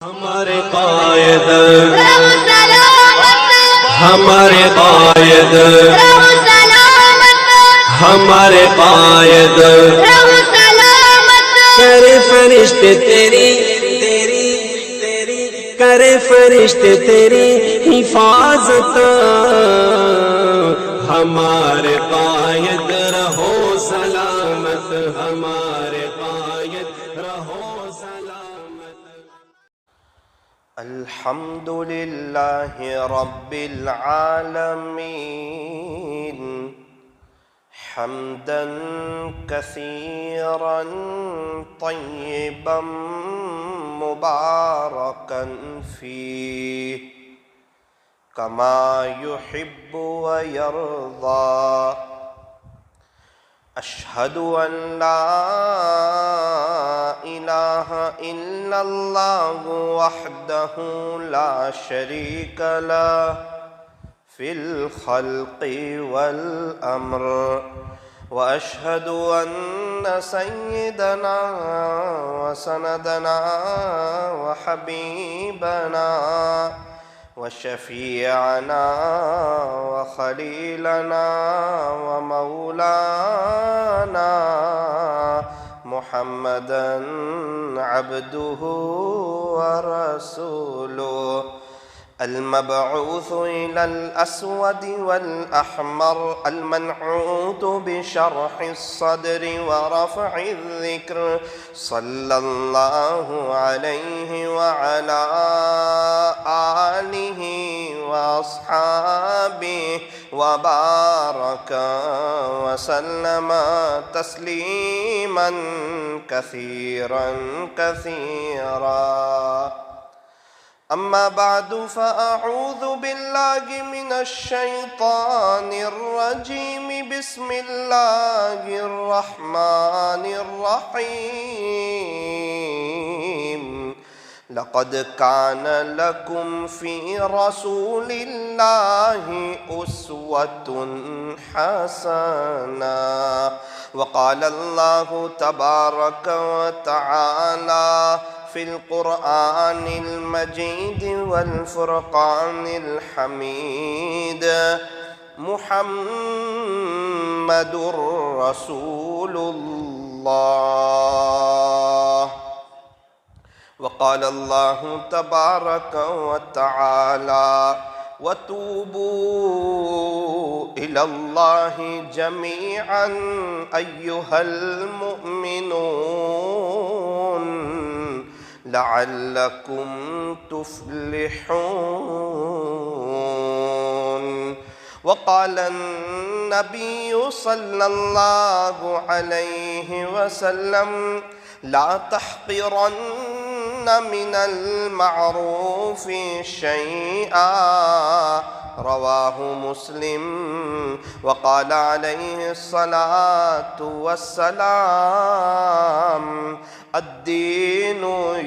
ہمارے قائد ہمارے قائد ہمارے قائد کرے فرشتے تیری کرے فرشتے تیری حفاظت ہمارے قائد رہو سلامت ہمارے قائد رہو سلامت. الحمد للہ رب العالمین حمدا کثیرا طیبا مبارکا فیہ کما یحب ویرضی. اشہد ان لا الہ الا اللہ وحدہ لا شریک لہ فی الخلق والامر واشہد ان سیدنا وسندنا وحبیبنا وشفیعنا وخلیلنا ومولانا محمدا عبده ورسوله المبعوث إلى الأسود والأحمر المنعوت بشرح الصدر ورفع الذكر صلى الله عليه وعلى آله وأصحابه وبارك وسلم تسليما كثيرا كثيرا. أما بعد فأعوذ بالله من الشيطان الرجيم بسم الله الرحمن الرحيم. لقد كان لكم في رسول الله أسوة حسنة. وقال الله تبارك وتعالى في القرآن المجيد والفرقان الحميد محمد رسول الله. وقال الله تبارك وتعالى وتوبوا إلى الله جميعا أيها المؤمنون لعلكم تفلحون. وقال النبي صلى الله عليه وسلم لا تحقرن من المعروف شيئا رواه مسلم. وقال عليه الصلاة والسلام الدين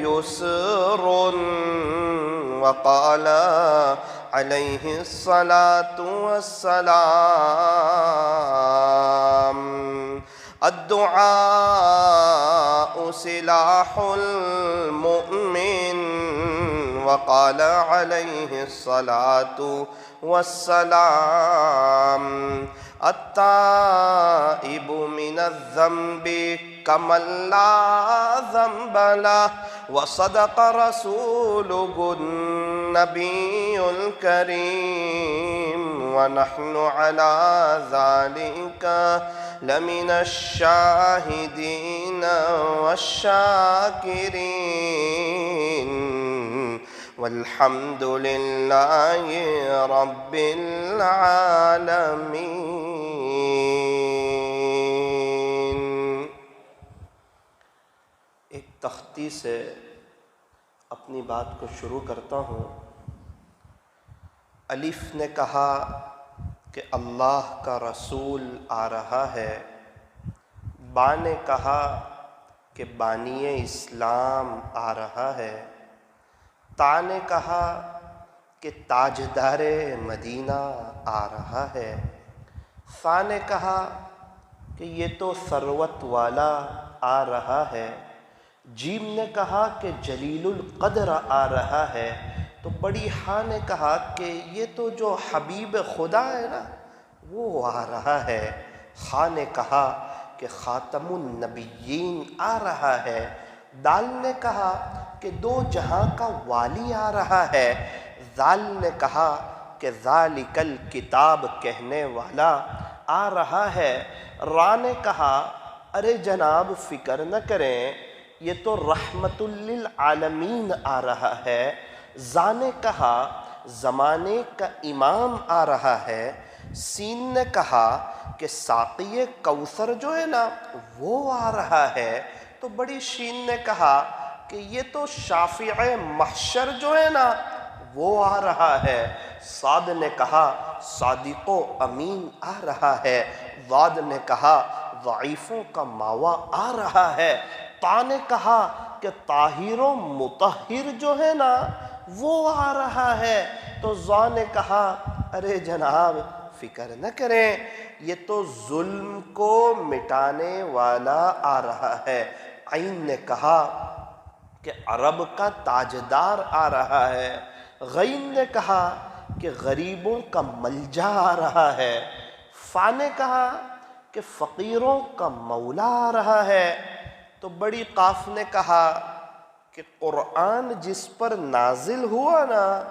يسر. وقال عليه الصلاة والسلام الدعاء سلاح المؤمن. وقال عليه الصلاة والسلام التائب من الذنب كمن لا ذنب له. وصدق رسوله النبي الكريم ونحن على ذلك لمن الشاهدين والشاكرين والحمد لله رب العالمين. ایک تختی سے اپنی بات کو شروع کرتا ہوں. الف نے کہا کہ اللہ کا رسول آ رہا ہے. با نے کہا کہ بانی اسلام آ رہا ہے. تا نے کہا کہ تاجدار مدینہ آ رہا ہے. ثا نے کہا کہ یہ تو ثروت والا آ رہا ہے. جیم نے کہا کہ جلیل القدر آ رہا ہے، تو بڑی ہاں نے کہا کہ یہ تو جو حبیب خدا ہے نا وہ آ رہا ہے۔ خاء نے کہا کہ خاتم النبیین آ رہا ہے۔ دال نے کہا کہ دو جہاں کا والی آ رہا ہے۔ ذال نے کہا کہ ذالک الکتاب کہنے والا آ رہا ہے۔ را نے کہا ارے جناب فکر نہ کریں، یہ تو رحمت للعالمین آ رہا ہے۔ زا نے کہا زمانے کا امام آ رہا ہے۔ سین نے کہا کہ ساقی کوثر جو ہے نا وہ آ رہا ہے۔ تو بڑی شین نے کہا کہ یہ تو شافع محشر جو ہے نا وہ آ رہا ہے۔ صاد نے کہا صادق و امین آ رہا ہے۔ ضاد نے کہا ضعیفوں کا ماوا آ رہا ہے۔ طا نے کہا کہ طاہر و مطہر جو ہے نا وہ آ رہا ہے۔ تو ضا نے کہا ارے جناب فکر نہ کریں، یہ تو ظلم کو مٹانے والا آ رہا ہے۔ عین نے کہا کہ عرب کا تاجدار آ رہا ہے۔ غین نے کہا کہ غریبوں کا ملجا آ رہا ہے۔ فا نے کہا کہ فقیروں کا مولا آ رہا ہے۔ تو بڑی قاف نے کہا کہ قرآن جس پر نازل ہوا نا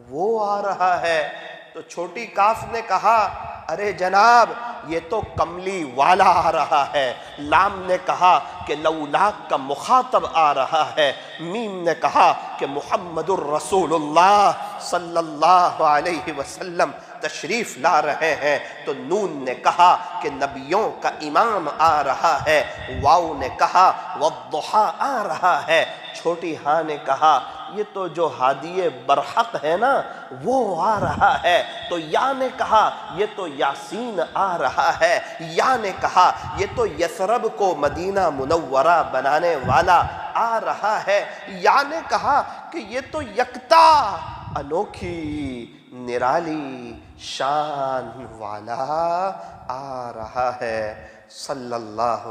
وہ آ رہا ہے۔ تو چھوٹی کاف نے کہا ارے جناب یہ تو کملی والا آ رہا ہے۔ لام نے کہا کہ لولاک کا مخاطب آ رہا ہے۔ میم نے کہا کہ محمد الرسول اللہ صلی اللہ علیہ وسلم تشریف لا رہے ہیں۔ تو نون نے کہا کہ نبیوں کا امام آ رہا ہے۔ واو نے کہا والضحیٰ آ رہا ہے۔ چھوٹی ہاں نے کہا یہ تو جو ہادی برحق ہے نا وہ آ رہا ہے۔ تو یا نے کہا یہ تو یاسین آ رہا ہے۔ یا نے کہا یہ تو یثرب کو مدینہ منورہ بنانے والا آ رہا ہے۔ یا نے کہا کہ یہ تو یکتا انوکھی نرالی شان والا آ رہا ہے صلی اللہ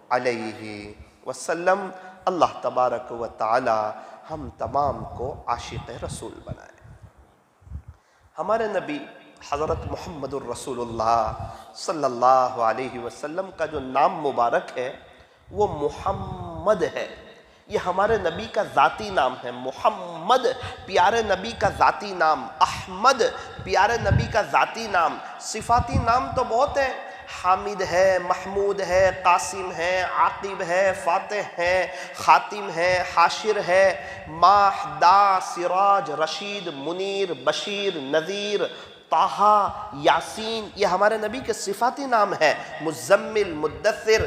علیہ وسلم۔ اللہ تبارک و تعالی ہم تمام کو عاشق رسول بنائے۔ ہمارے نبی حضرت محمد الرسول اللہ صلی اللہ علیہ وسلم کا جو نام مبارک ہے وہ محمد ہے۔ یہ ہمارے نبی کا ذاتی نام ہے۔ محمد پیارے نبی کا ذاتی نام، احمد پیارے نبی کا ذاتی نام۔ صفاتی نام تو بہت ہیں، حامد ہے، محمود ہے، قاسم ہے، عاقب ہے، فاتح ہے، خاتم ہے، حاشر ہے، ماہ، دا، سراج، رشید، منیر، بشیر، نذیر، طٰہٰ، یاسین، یہ ہمارے نبی کے صفاتی نام ہے۔ مزمل، مدثر،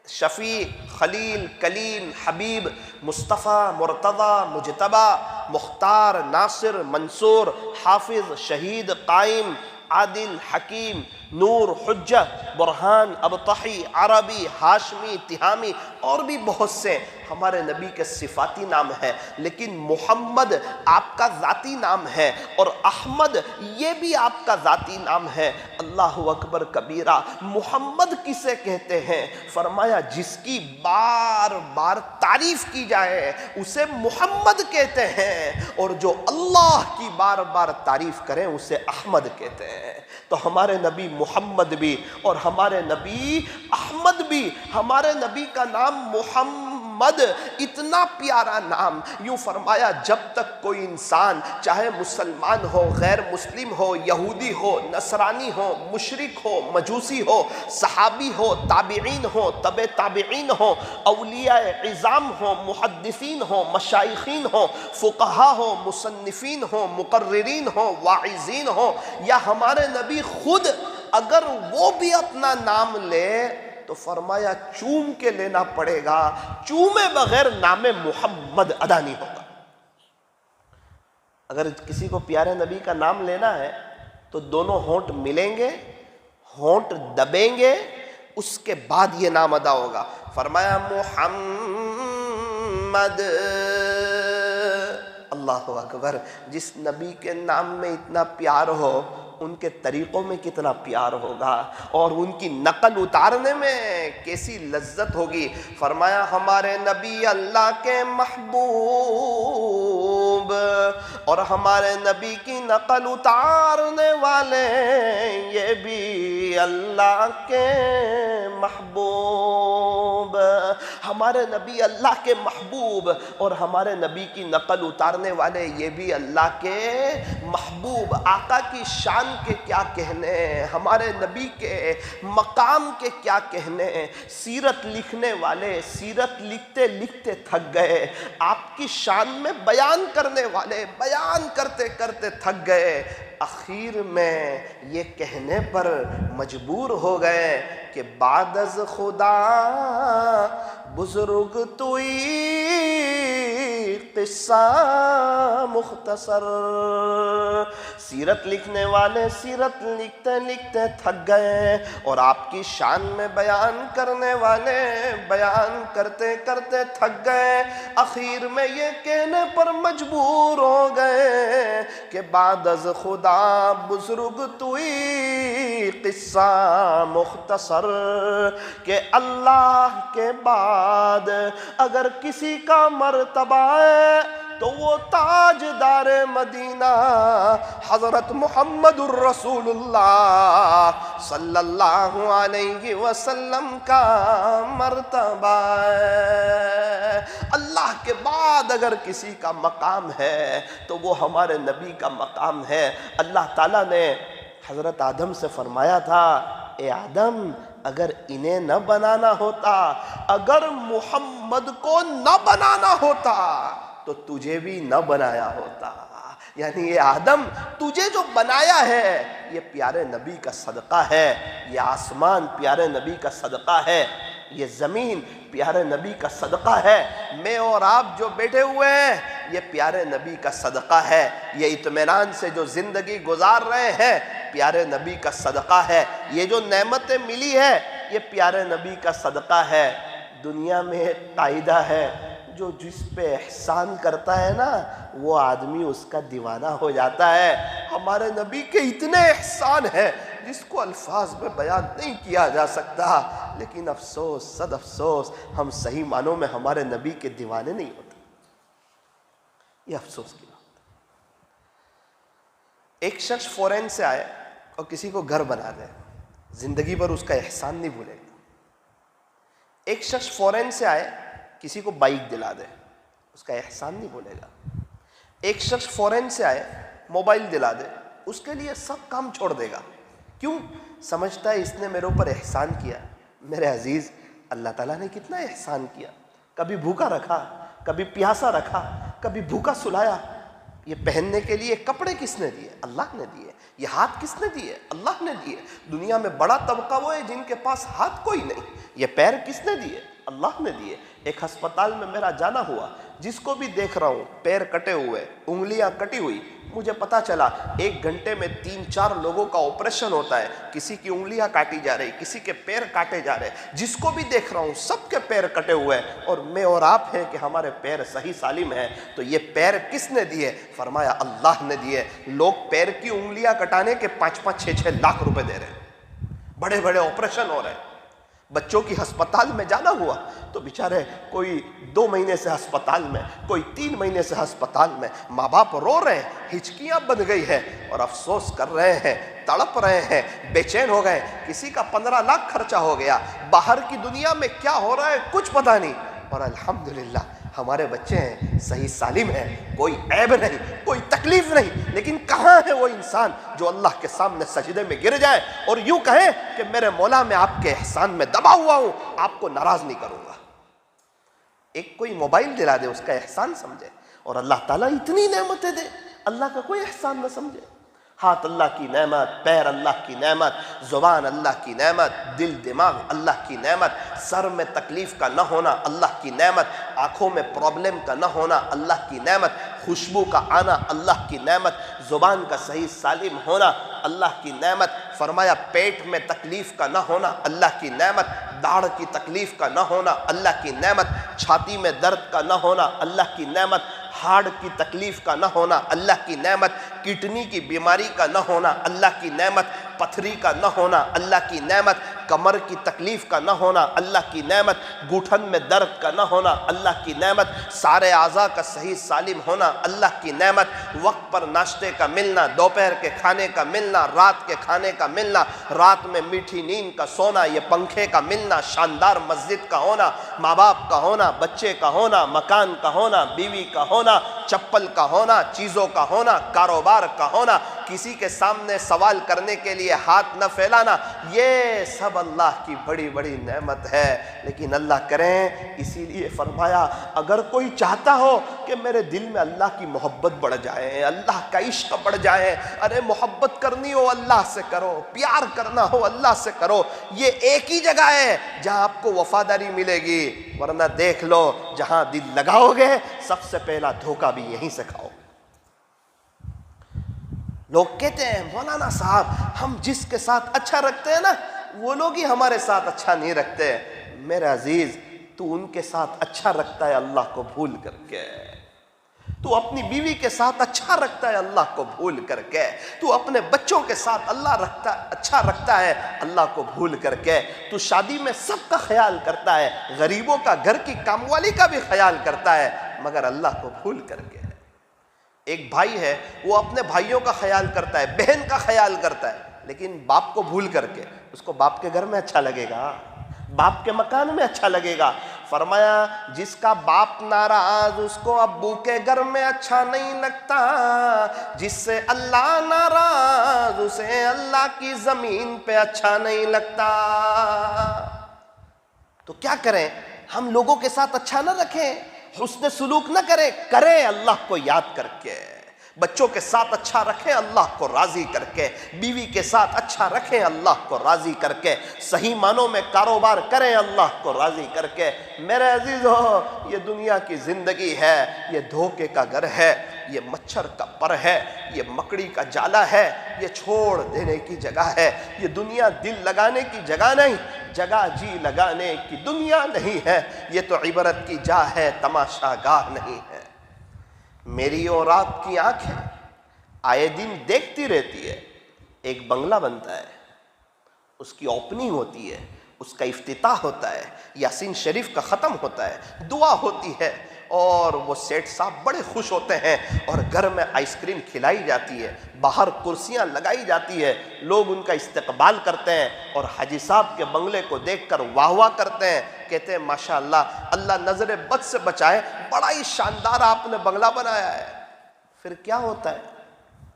شفیع، خلیل، کلیم، حبیب، مصطفیٰ، مرتضیٰ، مجتبیٰ، مختار، ناصر، منصور، حافظ، شہید، قائم، عادل، حکیم، نور، حجت، برہان، ابطحی، عربی، ہاشمی، تہامی، اور بھی بہت سے ہمارے نبی کے صفاتی نام ہیں۔ لیکن محمد آپ کا ذاتی نام ہے، اور احمد یہ بھی آپ کا ذاتی نام ہے۔ اللہ اکبر کبیرہ۔ محمد کسے کہتے ہیں؟ فرمایا جس کی بار بار تعریف کی جائے اسے محمد کہتے ہیں، اور جو اللہ کی بار بار تعریف کریں اسے احمد کہتے ہیں۔ تو ہمارے نبی محمد بھی اور ہمارے نبی احمد بھی۔ ہمارے نبی کا نام محمد، اتنا پیارا نام۔ یوں فرمایا جب تک کوئی انسان چاہے مسلمان ہو، غیر مسلم ہو، یہودی ہو، نصرانی ہو، مشرک ہو، مجوسی ہو، صحابی ہو، تابعین ہو، تبع تابعین ہو، اولیاء عظام ہو، محدثین ہو، مشائخین ہو، فقہا ہو، مصنفین ہو، مقررین ہو، واعظین ہو، یا ہمارے نبی خود اگر وہ بھی اپنا نام لے تو فرمایا چوم کے لینا پڑے گا، چومے بغیر نام محمد ادا نہیں ہوگا۔ اگر کسی کو پیارے نبی کا نام لینا ہے تو دونوں ہونٹ ملیں گے، ہونٹ دبیں گے، اس کے بعد یہ نام ادا ہوگا۔ فرمایا محمد۔ اللہ اکبر۔ جس نبی کے نام میں اتنا پیار ہو ان کے طریقوں میں کتنا پیار ہوگا اور ان کی نقل اتارنے میں کیسی لذت ہوگی۔ فرمایا ہمارے نبی اللہ کے محبوب اور ہمارے نبی کی نقل اتارنے والے یہ بھی اللہ کے محبوب۔ ہمارے نبی اللہ کے محبوب اور ہمارے نبی کی نقل اتارنے والے یہ بھی اللہ کے محبوب۔ آقا کی شان کے کیا کہنے، ہمارے نبی کے مقام کے کیا کہنے۔ سیرت لکھنے والے سیرت لکھتے لکھتے تھک گئے، آپ کی شان میں بیان کرنے والے بیان کرتے کرتے تھک گئے، اخیر میں یہ کہنے پر مجبور ہو گئے کہ بعد از خدا بزرگ توئی قصہ مختصر۔ سیرت لکھنے والے سیرت لکھتے لکھتے تھک گئے اور آپ کی شان میں بیان کرنے والے بیان کرتے کرتے تھک گئے، اخیر میں یہ کہنے پر مجبور ہو گئے کہ بعد از خدا بزرگ توئی قصہ مختصر، کہ اللہ کے بعد اگر کسی کا مرتبہ ہے تو وہ تاجدار مدینہ حضرت محمد الرسول اللہ صلی اللہ علیہ وسلم کا مرتبہ ہے۔ اللہ کے بعد اگر کسی کا مقام ہے تو وہ ہمارے نبی کا مقام ہے۔ اللہ تعالیٰ نے حضرت آدم سے فرمایا تھا، اے آدم اگر انہیں نہ بنانا ہوتا، اگر محمد کو نہ بنانا ہوتا تو تجھے بھی نہ بنایا ہوتا۔ یعنی یہ آدم تجھے جو بنایا ہے یہ پیارے نبی کا صدقہ ہے، یہ آسمان پیارے نبی کا صدقہ ہے، یہ زمین پیارے نبی کا صدقہ ہے، میں اور آپ جو بیٹھے ہوئے ہیں یہ پیارے نبی کا صدقہ ہے، یہ اطمینان سے جو زندگی گزار رہے ہیں پیارے نبی کا صدقہ ہے، یہ جو نعمتیں ملی ہے یہ پیارے نبی کا صدقہ ہے۔ دنیا میں ایک قاعدہ ہے، جو جس پہ احسان کرتا ہے نا وہ آدمی اس کا دیوانہ ہو جاتا ہے۔ ہمارے نبی کے اتنے احسان ہیں جس کو الفاظ میں بیان نہیں کیا جا سکتا، لیکن افسوس صد افسوس ہم صحیح معنوں میں ہمارے نبی کے دیوانے نہیں ہوتے، یہ افسوس کی بات۔ ایک شخص فورین سے آئے اور کسی کو گھر بنا دے، زندگی بھر اس کا احسان نہیں بھولے گا۔ ایک شخص فورین سے آئے کسی کو بائک دلا دے، اس کا احسان نہیں بھولے گا۔ ایک شخص فورین سے آئے موبائل دلا دے، اس کے لیے سب کام چھوڑ دے گا۔ کیوں؟ سمجھتا ہے اس نے میرے اوپر احسان کیا۔ میرے عزیز، اللہ تعالیٰ نے کتنا احسان کیا، کبھی بھوکا رکھا، کبھی پیاسا رکھا، کبھی بھوکا سلایا۔ یہ پہننے کے لیے کپڑے کس نے دیے؟ اللہ نے دیے۔ یہ ہاتھ کس نے دیے؟ اللہ نے دیے۔ دنیا میں بڑا طبقہ وہ ہے جن کے پاس ہاتھ کوئی نہیں۔ یہ پیر کس نے دیے؟ اللہ نے دیے۔ ایک ہسپتال میں میرا جانا ہوا، جس کو بھی دیکھ رہا ہوں پیر کٹے ہوئے، انگلیاں کٹی ہوئی، مجھے پتا چلا 1 گھنٹے میں 3-4 لوگوں کا آپریشن ہوتا ہے، کسی کی انگلیاں کاٹی جا رہی، کسی کے پیر کاٹے جا رہے، جس کو بھی دیکھ رہا ہوں سب کے پیر کٹے ہوئے ہیں، اور میں اور آپ ہیں کہ ہمارے پیر صحیح سالم ہیں۔ تو یہ پیر کس نے دیے؟ فرمایا اللہ نے دیے۔ لوگ پیر کی انگلیاں کٹانے کے 5-5 6-6 لاکھ روپے دے رہے ہیں، بڑے بڑے آپریشن ہو رہے ہیں۔ بچوں کی ہسپتال میں جانا ہوا تو بیچارے کوئی 2 مہینے سے ہسپتال میں، کوئی 3 مہینے سے ہسپتال میں، ماں باپ رو رہے ہیں، ہچکیاں بن گئی ہے اور افسوس کر رہے ہیں، تڑپ رہے ہیں، بے چین ہو گئے۔ کسی کا 15 لاکھ خرچہ ہو گیا، باہر کی دنیا میں کیا ہو رہا ہے کچھ پتہ نہیں، اور الحمدللہ ہمارے بچے ہیں صحیح سالم ہیں، کوئی عیب نہیں، کوئی تکلیف نہیں۔ لیکن کہاں ہے وہ انسان جو اللہ کے سامنے سجدے میں گر جائے اور یوں کہے کہ میرے مولا میں آپ کے احسان میں دبا ہوا ہوں، آپ کو ناراض نہیں کروں گا۔ ایک کوئی موبائل دلا دے، اس کا احسان سمجھے، اور اللہ تعالیٰ اتنی نعمتیں دے، اللہ کا کوئی احسان نہ سمجھے۔ ہاتھ اللہ کی نعمت، پیر اللہ کی نعمت، زبان اللہ کی نعمت، دل دماغ اللہ کی نعمت، سر میں تکلیف کا نہ ہونا اللہ کی نعمت، آنکھوں میں پرابلم کا نہ ہونا اللہ کی نعمت، خوشبو کا آنا اللہ کی نعمت، زبان کا صحیح سالم ہونا اللہ کی نعمت۔ فرمایا پیٹ میں تکلیف کا نہ ہونا اللہ کی نعمت، داڑھ کی تکلیف کا نہ ہونا اللہ کی نعمت، چھاتی میں درد کا نہ ہونا اللہ کی نعمت، ہارٹ کی تکلیف کا نہ ہونا اللہ کی نعمت، کڈنی کی بیماری کا نہ ہونا اللہ کی نعمت، پتھری کا نہ ہونا اللہ کی نعمت، کمر کی تکلیف کا نہ ہونا اللہ کی نعمت، گھٹن میں درد کا نہ ہونا اللہ کی نعمت، سارے اعضاء کا صحیح سالم ہونا اللہ کی نعمت، وقت پر ناشتے کا ملنا، دوپہر کے کھانے کا ملنا، رات کے کھانے کا ملنا، رات میں میٹھی نیند کا سونا، یہ پنکھے کا ملنا، شاندار مسجد کا ہونا، ماں باپ کا ہونا، بچے کا ہونا، مکان کا ہونا، بیوی کا ہونا، چپل کا ہونا، چیزوں کا ہونا، کاروبار کا ہونا، کسی کے سامنے سوال کرنے کے لیے ہاتھ نہ پھیلانا، یہ سب اللہ کی بڑی بڑی نعمت ہے۔ لیکن اللہ کریں، اسی لیے فرمایا اگر کوئی چاہتا ہو کہ میرے دل میں اللہ کی محبت بڑھ جائے، اللہ کا عشق بڑھ جائے، ارے محبت کرنی ہو اللہ سے کرو، پیار کرنا ہو اللہ سے کرو، یہ ایک ہی جگہ ہے جہاں آپ کو وفاداری ملے گی، ورنہ دیکھ لو جہاں دل لگاؤ گے سب سے پہلا دھوکہ بھی یہیں سے کھاؤ۔ لوگ کہتے ہیں مولانا صاحب ہم جس کے ساتھ اچھا رکھتے ہیں نا وہ لوگ ہی ہمارے ساتھ اچھا نہیں رکھتے۔ میرے عزیز، تو ان کے ساتھ اچھا رکھتا ہے اللہ کو بھول کر کے، تو اپنی بیوی کے ساتھ اچھا رکھتا ہے اللہ کو بھول کر کے، تو اپنے بچوں کے ساتھ اچھا رکھتا ہے اللہ کو بھول کر کے، تو شادی میں سب کا خیال کرتا ہے، غریبوں کا، گھر کی کام والی کا بھی خیال کرتا ہے، مگر اللہ کو بھول کر کے۔ ایک بھائی ہے وہ اپنے بھائیوں کا خیال کرتا ہے، بہن کا خیال کرتا ہے، لیکن باپ کو بھول کر کے۔ اس کو باپ کے گھر میں اچھا لگے گا، باپ کے مکان میں اچھا لگے گا۔ فرمایا جس کا باپ ناراض اس کو ابو کے گھر میں اچھا نہیں لگتا، جس سے اللہ ناراض اسے اللہ کی زمین پہ اچھا نہیں لگتا۔ تو کیا کریں؟ ہم لوگوں کے ساتھ اچھا نہ رکھیں، حسن سلوک نہ کریں اللہ کو یاد کر کے، بچوں کے ساتھ اچھا رکھیں اللہ کو راضی کر کے، بیوی کے ساتھ اچھا رکھیں اللہ کو راضی کر کے، صحیح معنوں میں کاروبار کریں اللہ کو راضی کر کے۔ میرے عزیزو، یہ دنیا کی زندگی ہے، یہ دھوکے کا گھر ہے، یہ مچھر کا پر ہے، یہ مکڑی کا جالا ہے، یہ چھوڑ دینے کی جگہ ہے، یہ دنیا دل لگانے کی جگہ نہیں، جگہ جی لگانے کی دنیا نہیں ہے، یہ تو عبرت کی جا ہے، تماشا گاہ نہیں ہے۔ میری اور آپ کی آنکھیں آئے دن دیکھتی رہتی ہے، ایک بنگلہ بنتا ہے، اس کی اوپننگ ہوتی ہے، اس کا افتتاح ہوتا ہے، یاسین شریف کا ختم ہوتا ہے، دعا ہوتی ہے، اور وہ سیٹ صاحب بڑے خوش ہوتے ہیں، اور گھر میں آئس کریم کھلائی جاتی ہے، باہر کرسیاں لگائی جاتی ہے، لوگ ان کا استقبال کرتے ہیں، اور حاجی صاحب کے بنگلے کو دیکھ کر واہ واہ کرتے ہیں، کہتے ہیں ماشاءاللہ اللہ نظر بد سے بچائے، بڑا ہی شاندار آپ نے بنگلہ بنایا ہے۔ پھر کیا ہوتا ہے؟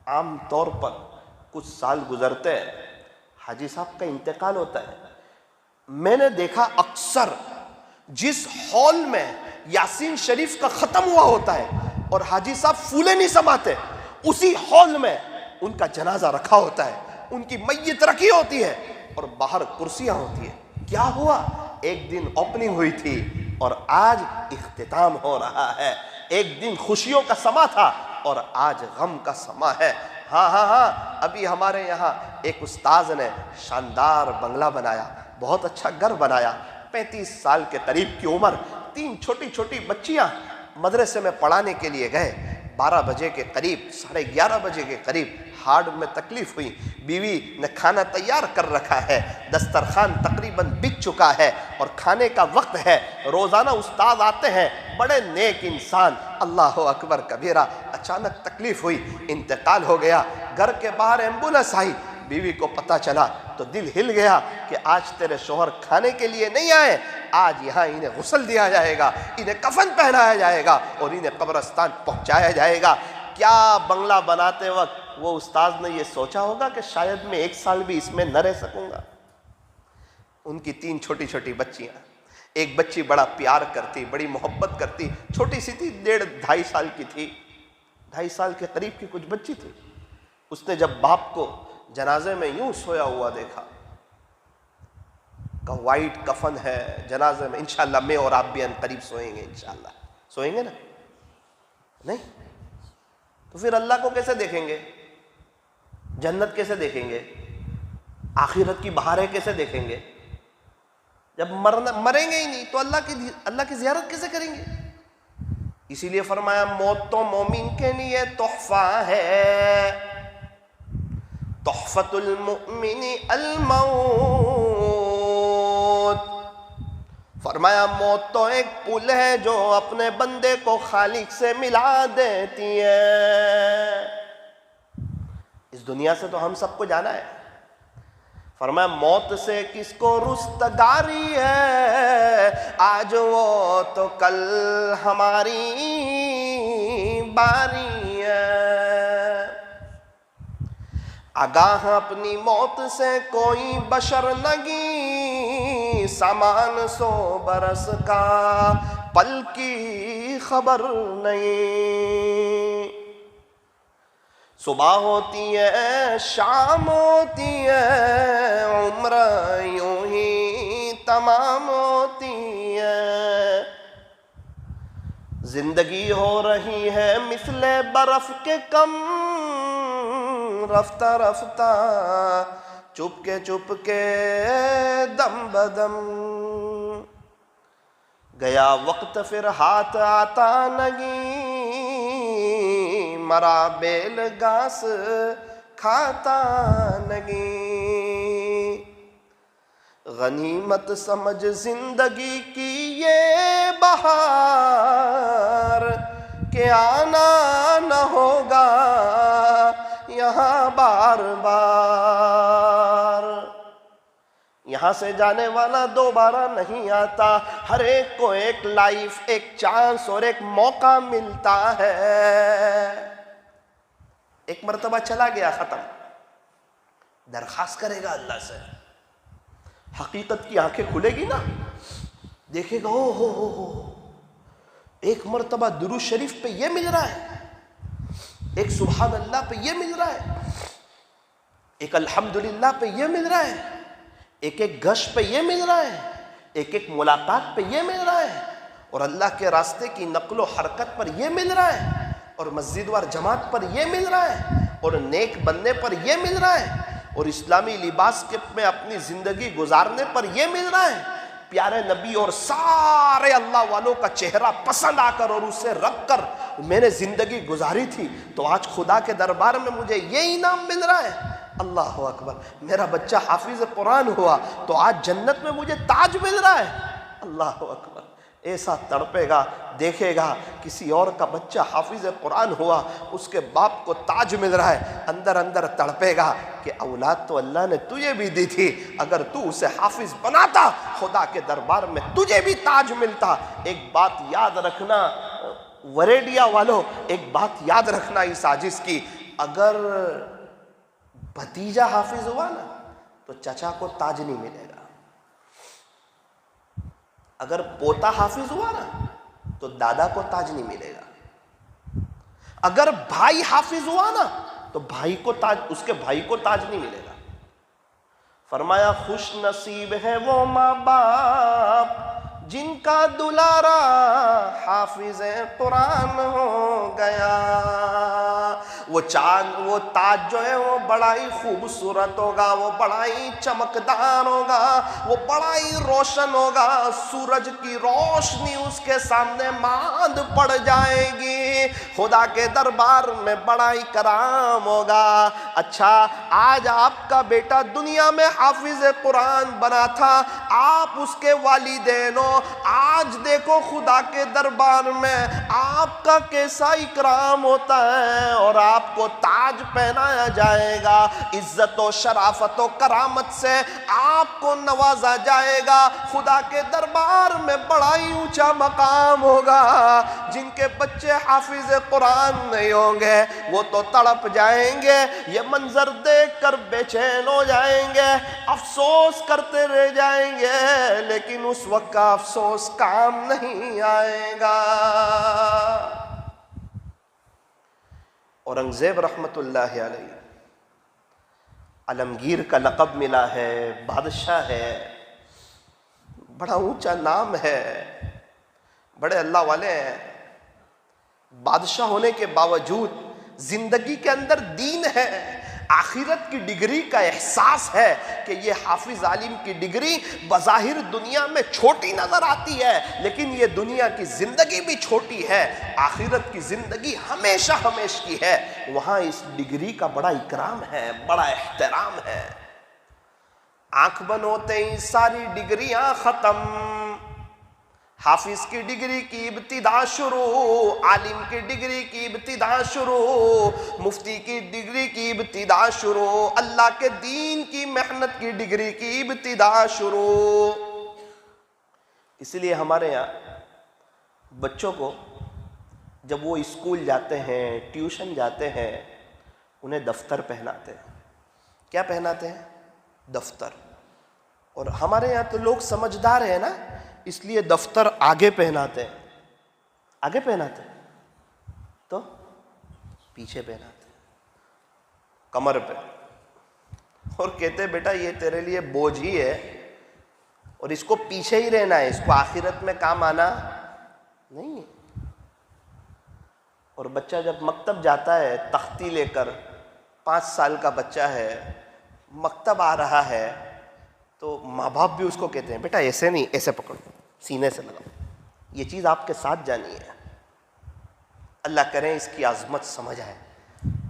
عام طور پر کچھ سال گزرتے ہیں، حاجی صاحب کا انتقال ہوتا ہے۔ میں نے دیکھا اکثر جس ہال میں یاسین شریف کا ختم ہوا ہوتا ہے اور حاجی صاحب پھولے نہیں سماتے، اسی ہال میں ان کا جنازہ رکھا ہوتا ہے، ان کی میت رکھی ہوتی ہے، اور باہر کرسیاں ہوتی ہیں۔ کیا ہوا؟ ایک دن اوپننگ ہوئی تھی اور آج اختتام ہو رہا ہے۔ ایک دن خوشیوں کا سما تھا اور آج غم کا سما ہے۔ ہاں ابھی ہمارے یہاں ایک استاذ نے شاندار بنگلہ بنایا، بہت اچھا گھر بنایا، 35 سال کے قریب کی عمر، 3 چھوٹی چھوٹی بچیاں، مدرسے میں پڑھانے کے لیے گئے، 12 بجے کے قریب، 11:30 بجے کے قریب ہارٹ میں تکلیف ہوئی، بیوی نے کھانا تیار کر رکھا ہے، دسترخوان تقریباً بچ چکا ہے اور کھانے کا وقت ہے، روزانہ استاد آتے ہیں، بڑے نیک انسان، اللہ اکبر کبیرہ، اچانک تکلیف ہوئی، انتقال ہو گیا، گھر کے باہر ایمبولینس آئی، بیوی کو پتہ چلا تو دل ہل گیا کہ آج تیرے شوہر کھانے کے لیے نہیں آئے، آج یہاں انہیں غسل دیا جائے گا، انہیں کفن پہنایا جائے گا اور انہیں قبرستان پہنچایا جائے گا۔ کیا بنگلہ بناتے وقت وہ استاذ نے یہ سوچا ہوگا کہ شاید میں 1 سال بھی اس میں نہ رہ سکوں گا؟ ان کی 3 چھوٹی چھوٹی بچیاں، ایک بچی بڑا پیار کرتی، بڑی محبت کرتی، چھوٹی سی تھی، 1.5-2.5 سال کی تھی، 2.5 سال کے قریب کی کچھ بچی تھی۔ اس نے جب باپ کو جنازے میں یوں سویا ہوا دیکھا کہ وائٹ کفن ہے جنازے میں، انشاءاللہ میں اور آپ بھی ان قریب سوئیں گے، انشاءاللہ سوئیں گے نا؟ نہیں تو پھر اللہ کو کیسے دیکھیں گے؟ جنت کیسے دیکھیں گے؟ آخرت کی بہاریں کیسے دیکھیں گے؟ جب مریں گے ہی نہیں تو اللہ کی زیارت کیسے کریں گے؟ اسی لیے فرمایا موت تو مومن کے لیے تحفہ ہے، تحفۃ المؤمن الموت۔ فرمایا موت تو ایک پل ہے جو اپنے بندے کو خالق سے ملا دیتی ہے۔ اس دنیا سے تو ہم سب کو جانا ہے۔ فرمایا موت سے کس کو رستگاری ہے، آج وہ تو کل ہماری باری ہے۔ آگاہ اپنی موت سے کوئی بشر نگی، سامان 100 برس کا پل کی خبر نہیں۔ صبح ہوتی ہے شام ہوتی ہے، عمر یوں ہی تمام ہوتی ہے۔ زندگی ہو رہی ہے مثل برف کے کم، رفتہ رفتہ چپ کے دم بدم۔ گیا وقت پھر ہاتھ آتا نگی، مرا بیل گھاس کھاتا نگی۔ غنیمت سمجھ زندگی کی یہ بہار، کہ آنا نہ ہوگا یہاں بار بار۔ یہاں سے جانے والا دوبارہ نہیں آتا، ہر ایک کو ایک لائف، ایک چانس اور ایک موقع ملتا ہے۔ ایک مرتبہ چلا گیا ختم، درخواست کرے گا اللہ سے، حقیقت کی آنکھیں کھلے گی نا، دیکھے گا او ہو ایک مرتبہ درود شریف پہ یہ مل رہا ہے، ایک سبحان اللہ پہ یہ مل رہا ہے، ایک الحمدللہ پہ یہ مل رہا ہے، ایک ایک گشت پہ یہ مل رہا ہے، ایک ایک ملاقات پہ یہ مل رہا ہے، اور اللہ کے راستے کی نقل و حرکت پر یہ مل رہا ہے، اور مسجد وار جماعت پر یہ مل رہا ہے، اور نیک بننے پر یہ مل رہا ہے، اور اسلامی لباس میں اپنی زندگی گزارنے پر یہ مل رہا ہے۔ پیارے نبی اور سارے اللہ والوں کا چہرہ پسند آ کر اور اسے رکھ کر میں نے زندگی گزاری تھی، تو آج خدا کے دربار میں مجھے یہ انعام مل رہا ہے۔ اللہ اکبر، میرا بچہ حافظ قرآن ہوا تو آج جنت میں مجھے تاج مل رہا ہے۔ اللہ اکبر، ایسا تڑپے گا، دیکھے گا کسی اور کا بچہ حافظ قرآن ہوا، اس کے باپ کو تاج مل رہا ہے، اندر اندر تڑپے گا کہ اولاد تو اللہ نے تجھے بھی دی تھی، اگر تو اسے حافظ بناتا خدا کے دربار میں تجھے بھی تاج ملتا۔ ایک بات یاد رکھنا وریڈیا والوں، ایک بات یاد رکھنا اس عاجز کی، اگر بھتیجا حافظ ہوا نا تو چچا کو تاج نہیں ملے گا، اگر پوتا حافظ ہوا نا تو دادا کو تاج نہیں ملے گا، اگر بھائی حافظ ہوا نا تو بھائی کو تاج، اس کے بھائی کو تاج نہیں ملے گا۔ فرمایا خوش نصیب ہے وہ ماں باپ جن کا دلارا حافظ قرآن ہو گیا۔ وہ چاند، وہ تاج جو ہے وہ بڑا ہی خوبصورت ہوگا، وہ بڑا ہی چمکدار ہوگا، وہ بڑا ہی روشن ہوگا، سورج کی روشنی اس کے سامنے ماند پڑ جائے گی، خدا کے دربار میں بڑا ہی کرام ہوگا۔ اچھا، آج آپ کا بیٹا دنیا میں حافظ قرآن بنا تھا، آپ اس کے والدین ہو، آج دیکھو خدا کے دربار میں آپ کا کیسا اکرام ہوتا ہے، اور آپ کو تاج پہنایا جائے گا، عزت و شرافت و کرامت سے آپ کو نوازا جائے گا، خدا کے دربار میں بڑا ہی اونچا مقام ہوگا۔ جن کے بچے حافظ قرآن نہیں ہوں گے وہ تو تڑپ جائیں گے، یہ منظر دیکھ کر بے چین ہو جائیں گے، افسوس کرتے رہ جائیں گے، لیکن اس وقت کا افسوس کام نہیں آئے گا۔ اورنگزیب رحمت اللہ علیہ عالمگیر کا لقب ملا ہے، بادشاہ ہے، بڑا اونچا نام ہے، بڑے اللہ والے ہیں، بادشاہ ہونے کے باوجود زندگی کے اندر دین ہے، آخرت کی ڈگری کا احساس ہے کہ یہ حافظ عالم کی ڈگری بظاہر دنیا میں چھوٹی نظر آتی ہے، لیکن یہ دنیا کی زندگی بھی چھوٹی ہے، آخرت کی زندگی ہمیشہ ہمیش کی ہے، وہاں اس ڈگری کا بڑا اکرام ہے، بڑا احترام ہے۔ آنکھ بند ہوتے ہی ساری ڈگریاں ختم، حافظ کی ڈگری کی ابتدا شروع، عالم کی ڈگری کی ابتدا شروع، مفتی کی ڈگری کی ابتدا شروع، اللہ کے دین کی محنت کی ڈگری کی ابتدا شروع۔ اس لیے ہمارے یہاں بچوں کو جب وہ اسکول جاتے ہیں، ٹیوشن جاتے ہیں، انہیں دفتر پہناتے ہیں۔ کیا پہناتے ہیں؟ دفتر۔ اور ہمارے یہاں تو لوگ سمجھدار ہیں نا، اس لیے دفتر آگے پہناتے ہیں۔ آگے پہناتے ہیں تو پیچھے پہناتے ہیں، کمر پہ، اور کہتے ہیں بیٹا یہ تیرے لیے بوجھ ہی ہے اور اس کو پیچھے ہی رہنا ہے، اس کو آخرت میں کام آنا نہیں ہے۔ اور بچہ جب مکتب جاتا ہے تختی لے کر، 5 سال کا بچہ ہے، مکتب آ رہا ہے، تو ماں باپ بھی اس کو کہتے ہیں بیٹا ایسے نہیں، ایسے پکڑو، سینے سے لگاؤ، یہ چیز آپ کے ساتھ جانی ہے۔ اللہ کریں اس کی عظمت سمجھ آئے۔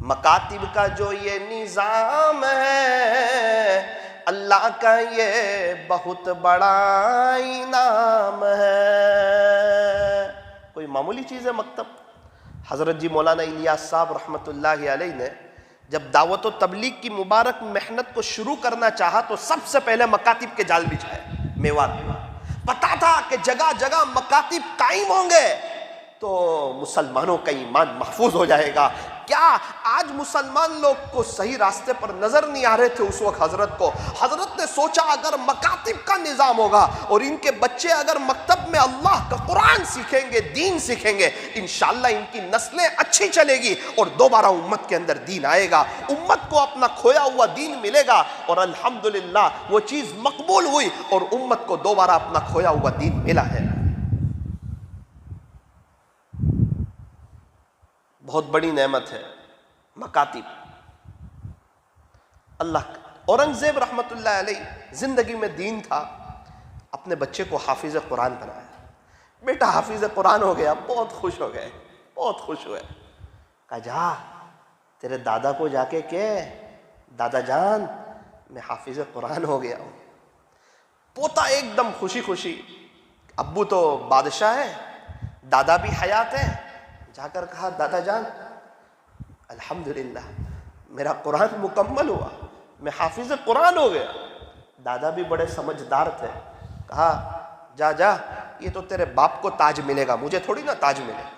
مکاتب کا جو یہ نظام ہے، اللہ کا یہ بہت بڑا انعام ہے۔ کوئی معمولی چیز ہے مکتب؟ حضرت جی مولانا الیاس صاحب رحمۃ اللہ علیہ نے جب دعوت و تبلیغ کی مبارک محنت کو شروع کرنا چاہا تو سب سے پہلے مکاتب کے جال بچھائے میوات میں۔ پتا تھا کہ جگہ جگہ مکاتب قائم ہوں گے تو مسلمانوں کا ایمان محفوظ ہو جائے گا۔ کیا آج مسلمان لوگ کو صحیح راستے پر نظر نہیں آ رہے تھے اس وقت حضرت نے سوچا اگر مکاتب کا نظام ہوگا اور ان کے بچے اگر مکتب میں اللہ کا قرآن سیکھیں گے، دین سیکھیں گے، انشاءاللہ ان کی نسلیں اچھی چلے گی اور دوبارہ امت کے اندر دین آئے گا، امت کو اپنا کھویا ہوا دین ملے گا۔ اور الحمدللہ وہ چیز مقبول ہوئی اور امت کو دوبارہ اپنا کھویا ہوا دین ملا ہے۔ بہت بڑی نعمت ہے مکاتب۔ اللہ اورنگزیب رحمت اللہ علیہ زندگی میں دین تھا، اپنے بچے کو حافظ قرآن بنایا۔ بیٹا حافظ قرآن ہو گیا، بہت خوش ہو گئے، بہت خوش ہوئے۔ کہا جا تیرے دادا کو جا کے کہہ دادا جان میں حافظ قرآن ہو گیا ہوں۔ پوتا ایک دم خوشی خوشی، ابو تو بادشاہ ہے، دادا بھی حیات ہے، جا کر کہا دادا جان الحمدللہ میرا قرآن مکمل ہوا، میں حافظ قرآن ہو گیا۔ دادا بھی بڑے سمجھدار تھے، کہا جا جا یہ تو تیرے باپ کو تاج ملے گا، مجھے تھوڑی نا تاج ملے گا۔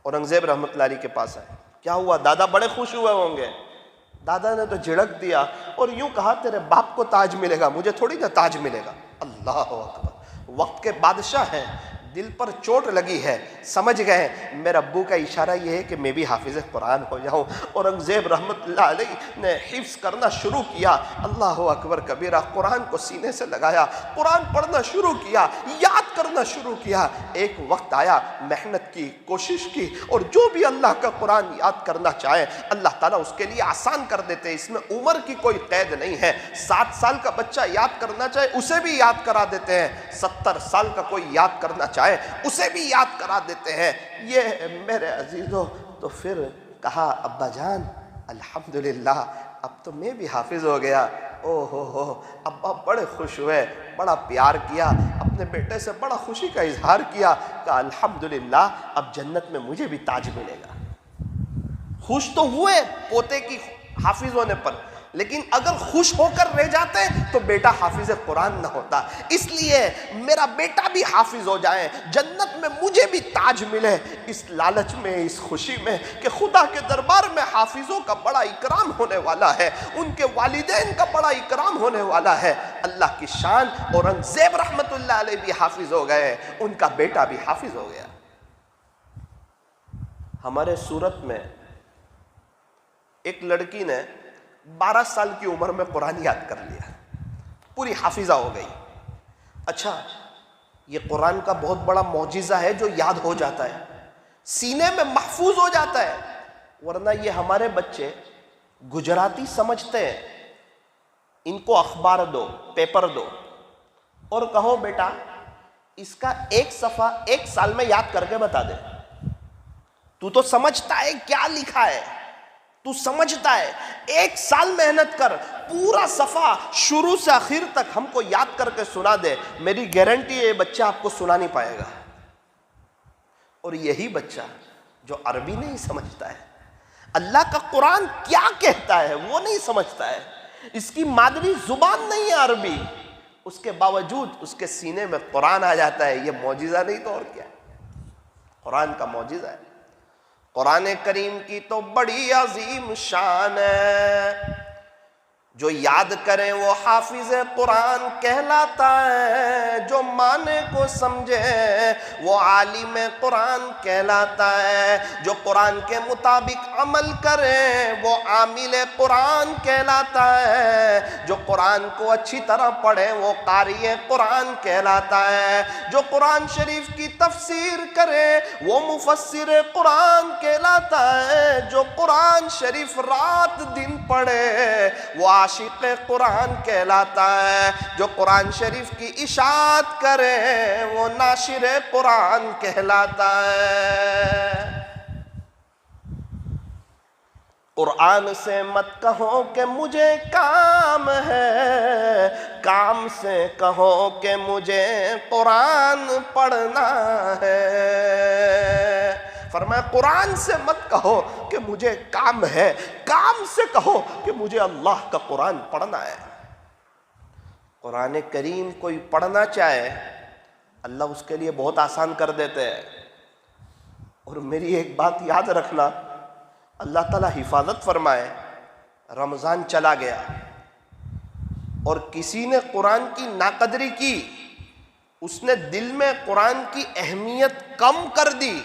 اورنگزیب رحمت اللہ علیہ کے پاس آئے، کیا ہوا؟ دادا بڑے خوش ہوئے ہوں گے۔ دادا نے تو جھڑک دیا اور یوں کہا تیرے باپ کو تاج ملے گا، مجھے تھوڑی نا تاج ملے گا۔ اللہ اکبر، وقت کے بادشاہ ہیں، دل پر چوٹ لگی ہے، سمجھ گئے میرے ابو کا اشارہ یہ ہے کہ میں بھی حافظ قرآن ہو جاؤں۔ اورنگزیب رحمت اللہ علیہ نے حفظ کرنا شروع کیا، اللہ اکبر کبیرہ، قرآن کو سینے سے لگایا، قرآن پڑھنا شروع کیا، یاد کرنا شروع کیا۔ ایک وقت آیا، محنت کی، کوشش کی، اور جو بھی اللہ کا قرآن یاد کرنا چاہے اللہ تعالیٰ اس کے لیے آسان کر دیتے۔ اس میں عمر کی کوئی قید نہیں ہے، 7 سال کا بچہ یاد کرنا چاہے اسے بھی یاد کرا دیتے ہیں، 70 سال کا کوئی یاد کرنا چاہے اسے بھی یاد کرا دیتے ہیں۔ یہ میرے عزیزوں، تو پھر کہا ابا جان الحمدللہ اب تو میں بھی حافظ ہو گیا۔ او ہو، ابا بڑے خوش ہوئے، بڑا پیار کیا، اپنے بیٹے سے بڑا خوشی کا اظہار کیا، کہا الحمدللہ اب جنت میں مجھے بھی تاج ملے گا۔ خوش تو ہوئے پوتے کی حافظ ہونے پر، لیکن اگر خوش ہو کر رہ جاتے تو بیٹا حافظ قرآن نہ ہوتا۔ اس لیے میرا بیٹا بھی حافظ ہو جائے، جنت میں مجھے بھی تاج ملے، اس لالچ میں، اس خوشی میں کہ خدا کے دربار میں حافظوں کا بڑا اکرام ہونے والا ہے، ان کے والدین کا بڑا اکرام ہونے والا ہے۔ اللہ کی شان، اورنگزیب رحمت اللہ علیہ بھی حافظ ہو گئے، ان کا بیٹا بھی حافظ ہو گیا۔ ہمارے سورت میں ایک لڑکی نے 12 سال کی عمر میں قرآن یاد کر لیا، پوری حافظہ ہو گئی۔ اچھا، یہ قرآن کا بہت بڑا معجزہ ہے جو یاد ہو جاتا ہے، سینے میں محفوظ ہو جاتا ہے۔ ورنہ یہ ہمارے بچے گجراتی سمجھتے ہیں، ان کو اخبار دو، پیپر دو اور کہو بیٹا اس کا ایک صفحہ 1 سال میں یاد کر کے بتا دے۔ تو تو سمجھتا ہے کیا لکھا ہے، تو سمجھتا ہے 1 سال محنت کر، پورا صفحہ شروع سے آخر تک ہم کو یاد کر کے سنا دے، میری گارنٹی ہے یہ بچہ آپ کو سنا نہیں پائے گا۔ اور یہی بچہ جو عربی نہیں سمجھتا ہے، اللہ کا قرآن کیا کہتا ہے وہ نہیں سمجھتا ہے، اس کی مادری زبان نہیں ہے عربی، اس کے باوجود اس کے سینے میں قرآن آ جاتا ہے، یہ معجزہ نہیں تو اور کیا ہے؟ قرآن کا معجزہ ہے۔ قرآن کریم کی تو بڑی عظیم شان ہے، جو یاد کرے وہ حافظ قرآن کہلاتا ہے، جو معنی کو سمجھے وہ عالم قرآن کہلاتا ہے، جو قرآن کے مطابق عمل کرے وہ عامل قرآن کہلاتا ہے، جو قرآن کو اچھی طرح پڑھے وہ قاری قرآن کہلاتا ہے، جو قرآن شریف کی تفسیر کرے وہ مفسر قرآن کہلاتا ہے، جو قرآن شریف رات دن پڑھے وہ عاشق قرآن کہلاتا ہے، جو قرآن شریف کی اشاعت کرے وہ ناشر قرآن کہلاتا ہے۔ قرآن سے مت کہو کہ مجھے کام ہے، کام سے کہو کہ مجھے قرآن پڑھنا ہے۔ فرمایا قرآن سے مت کہو کہ مجھے کام ہے، کام سے کہو کہ مجھے اللہ کا قرآن پڑھنا ہے۔ قرآن کریم کوئی پڑھنا چاہے اللہ اس کے لیے بہت آسان کر دیتے ہیں۔ اور میری ایک بات یاد رکھنا، اللہ تعالیٰ حفاظت فرمائے، رمضان چلا گیا اور کسی نے قرآن کی ناقدری کی، اس نے دل میں قرآن کی اہمیت کم کر دی،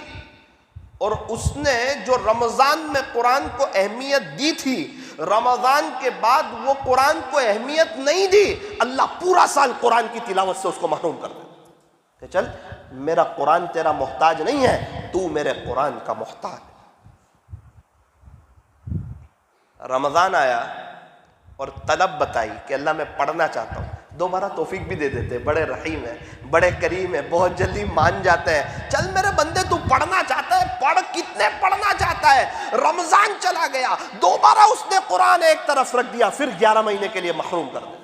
اور اس نے جو رمضان میں قرآن کو اہمیت دی تھی، رمضان کے بعد وہ قرآن کو اہمیت نہیں دی، اللہ پورا سال قرآن کی تلاوت سے اس کو محروم کر دے کہ چل میرا قرآن تیرا محتاج نہیں ہے، تو میرے قرآن کا محتاج ہے۔ رمضان آیا اور طلب بتائی کہ اللہ میں پڑھنا چاہتا ہوں، دوبارہ توفیق بھی دے دیتے، بڑے رحیم ہیں، بڑے کریم ہیں، بہت جلدی مان جاتے ہیں، چل میرے بندے تو پڑھنا چاہتا ہے، پڑھ، کتنے پڑھنا چاہتا ہے۔ رمضان چلا گیا، دوبارہ اس نے قرآن ایک طرف رکھ دیا، پھر 11 مہینے کے لیے محروم کر دیا۔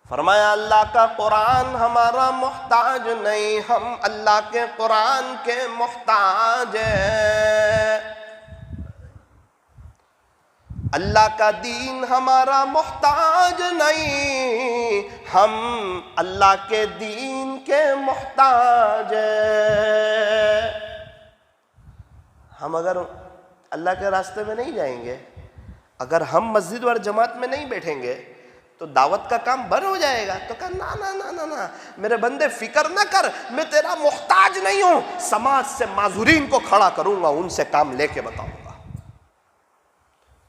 فرمایا اللہ کا قرآن ہمارا محتاج نہیں، ہم اللہ کے قرآن کے محتاج ہیں۔ اللہ کا دین ہمارا محتاج نہیں، ہم اللہ کے دین کے محتاج ہیں۔ ہم اگر اللہ کے راستے میں نہیں جائیں گے، اگر ہم مسجد اور جماعت میں نہیں بیٹھیں گے تو دعوت کا کام بند ہو جائے گا۔ تو کہا نا نا نا نا نا میرے بندے فکر نہ کر، میں تیرا محتاج نہیں ہوں، سماج سے معذورین کو کھڑا کروں گا، ان سے کام لے کے بتاؤں گا۔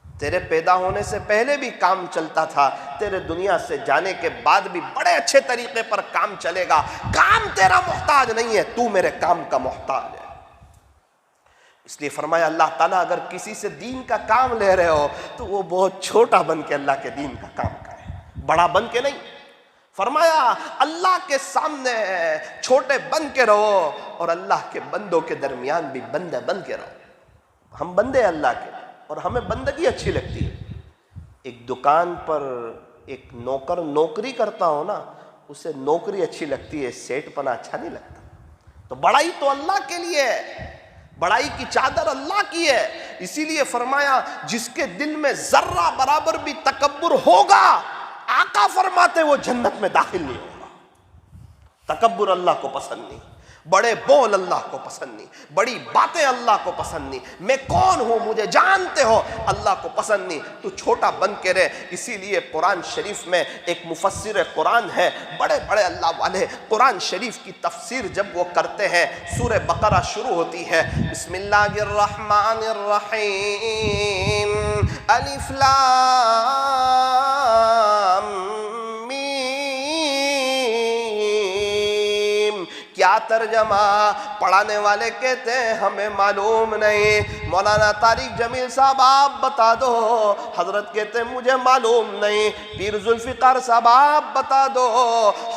تیرے پیدا ہونے سے پہلے بھی کام چلتا تھا، تیرے دنیا سے جانے کے بعد بھی بڑے اچھے طریقے پر کام چلے گا۔ کام تیرا محتاج نہیں ہے، تو میرے کام کا محتاج ہے۔ اس لیے فرمایا اللہ تعالیٰ اگر کسی سے دین کا کام لے رہے ہو تو وہ بہت چھوٹا بن کے اللہ کے دین کا کام کرے، بڑا بن کے نہیں۔ فرمایا اللہ کے سامنے چھوٹے بن کے رہو اور اللہ کے بندوں کے درمیان بھی بندے بن کے رہو۔ ہم بندے اللہ کے اور ہمیں بندگی اچھی لگتی ہے۔ ایک دکان پر ایک نوکر نوکری کرتا ہو نا، اسے نوکری اچھی لگتی ہے، سیٹ پنا اچھا نہیں لگتا۔ تو بڑائی تو اللہ کے لیے ہے، بڑائی کی چادر اللہ کی ہے۔ اسی لیے فرمایا جس کے دل میں ذرہ برابر بھی تکبر ہوگا، آقا فرماتے وہ جنت میں داخل نہیں ہوگا۔ تکبر اللہ کو پسند نہیں، بڑے بول اللہ کو پسند نہیں، بڑی باتیں اللہ کو پسند نہیں، میں کون ہوں مجھے جانتے ہو اللہ کو پسند نہیں، تو چھوٹا بن کے رہے۔ اسی لیے قرآن شریف میں ایک مفسر قرآن ہے، بڑے بڑے اللہ والے، قرآن شریف کی تفسیر جب وہ کرتے ہیں، سورہ بقرہ شروع ہوتی ہے، بسم اللہ الرحمن الرحیم، الف لام، کیا ترجمہ؟ پڑھانے والے کہتے ہیں ہمیں معلوم نہیں۔ مولانا طارق جمیل صاحب آپ بتا دو، حضرت کہتے ہیں مجھے معلوم نہیں۔ پیر ذوالفقار صاحب آپ بتا دو،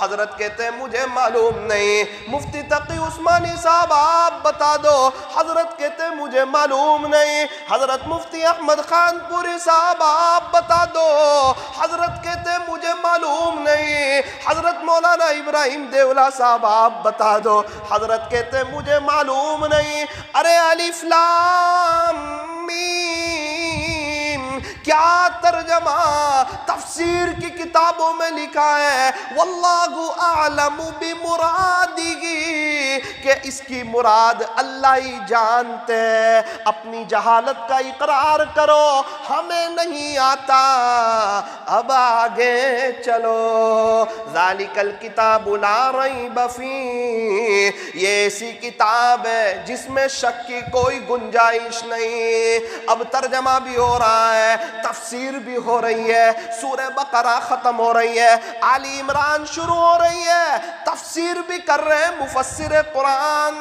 حضرت کہتے ہیں مجھے معلوم نہیں۔ مفتی تقی عثمانی صاحب آپ بتا دو، حضرت کہتے ہیں مجھے معلوم نہیں۔ حضرت مفتی احمد خان پوری صاحب آپ بتا دو، حضرت کہتے ہیں مجھے معلوم نہیں۔ حضرت مولانا ابراہیم دیولا صاحب آپ بتا دو، حضرت کہتے ہیں مجھے معلوم نہیں۔ ارے الف لام میم کیا ترجمہ؟ تفسیر کی کتابوں میں لکھا ہے واللہ اعلم بمرادہ، کہ اس کی مراد اللہ ہی جانتے ہیں۔ اپنی جہالت کا اقرار کرو، ہمیں نہیں آتا، اب آگے چلو۔ ذالک الکتاب لا ریب فیہ، یہ ایسی کتاب ہے جس میں شک کی کوئی گنجائش نہیں۔ اب ترجمہ بھی ہو رہا ہے، تفسیر بھی ہو رہی ہے، سورہ بقرہ ختم ہو رہی ہے، آل عمران شروع ہو رہی ہے، تفسیر بھی کر رہے ہیں مفسر قرآن،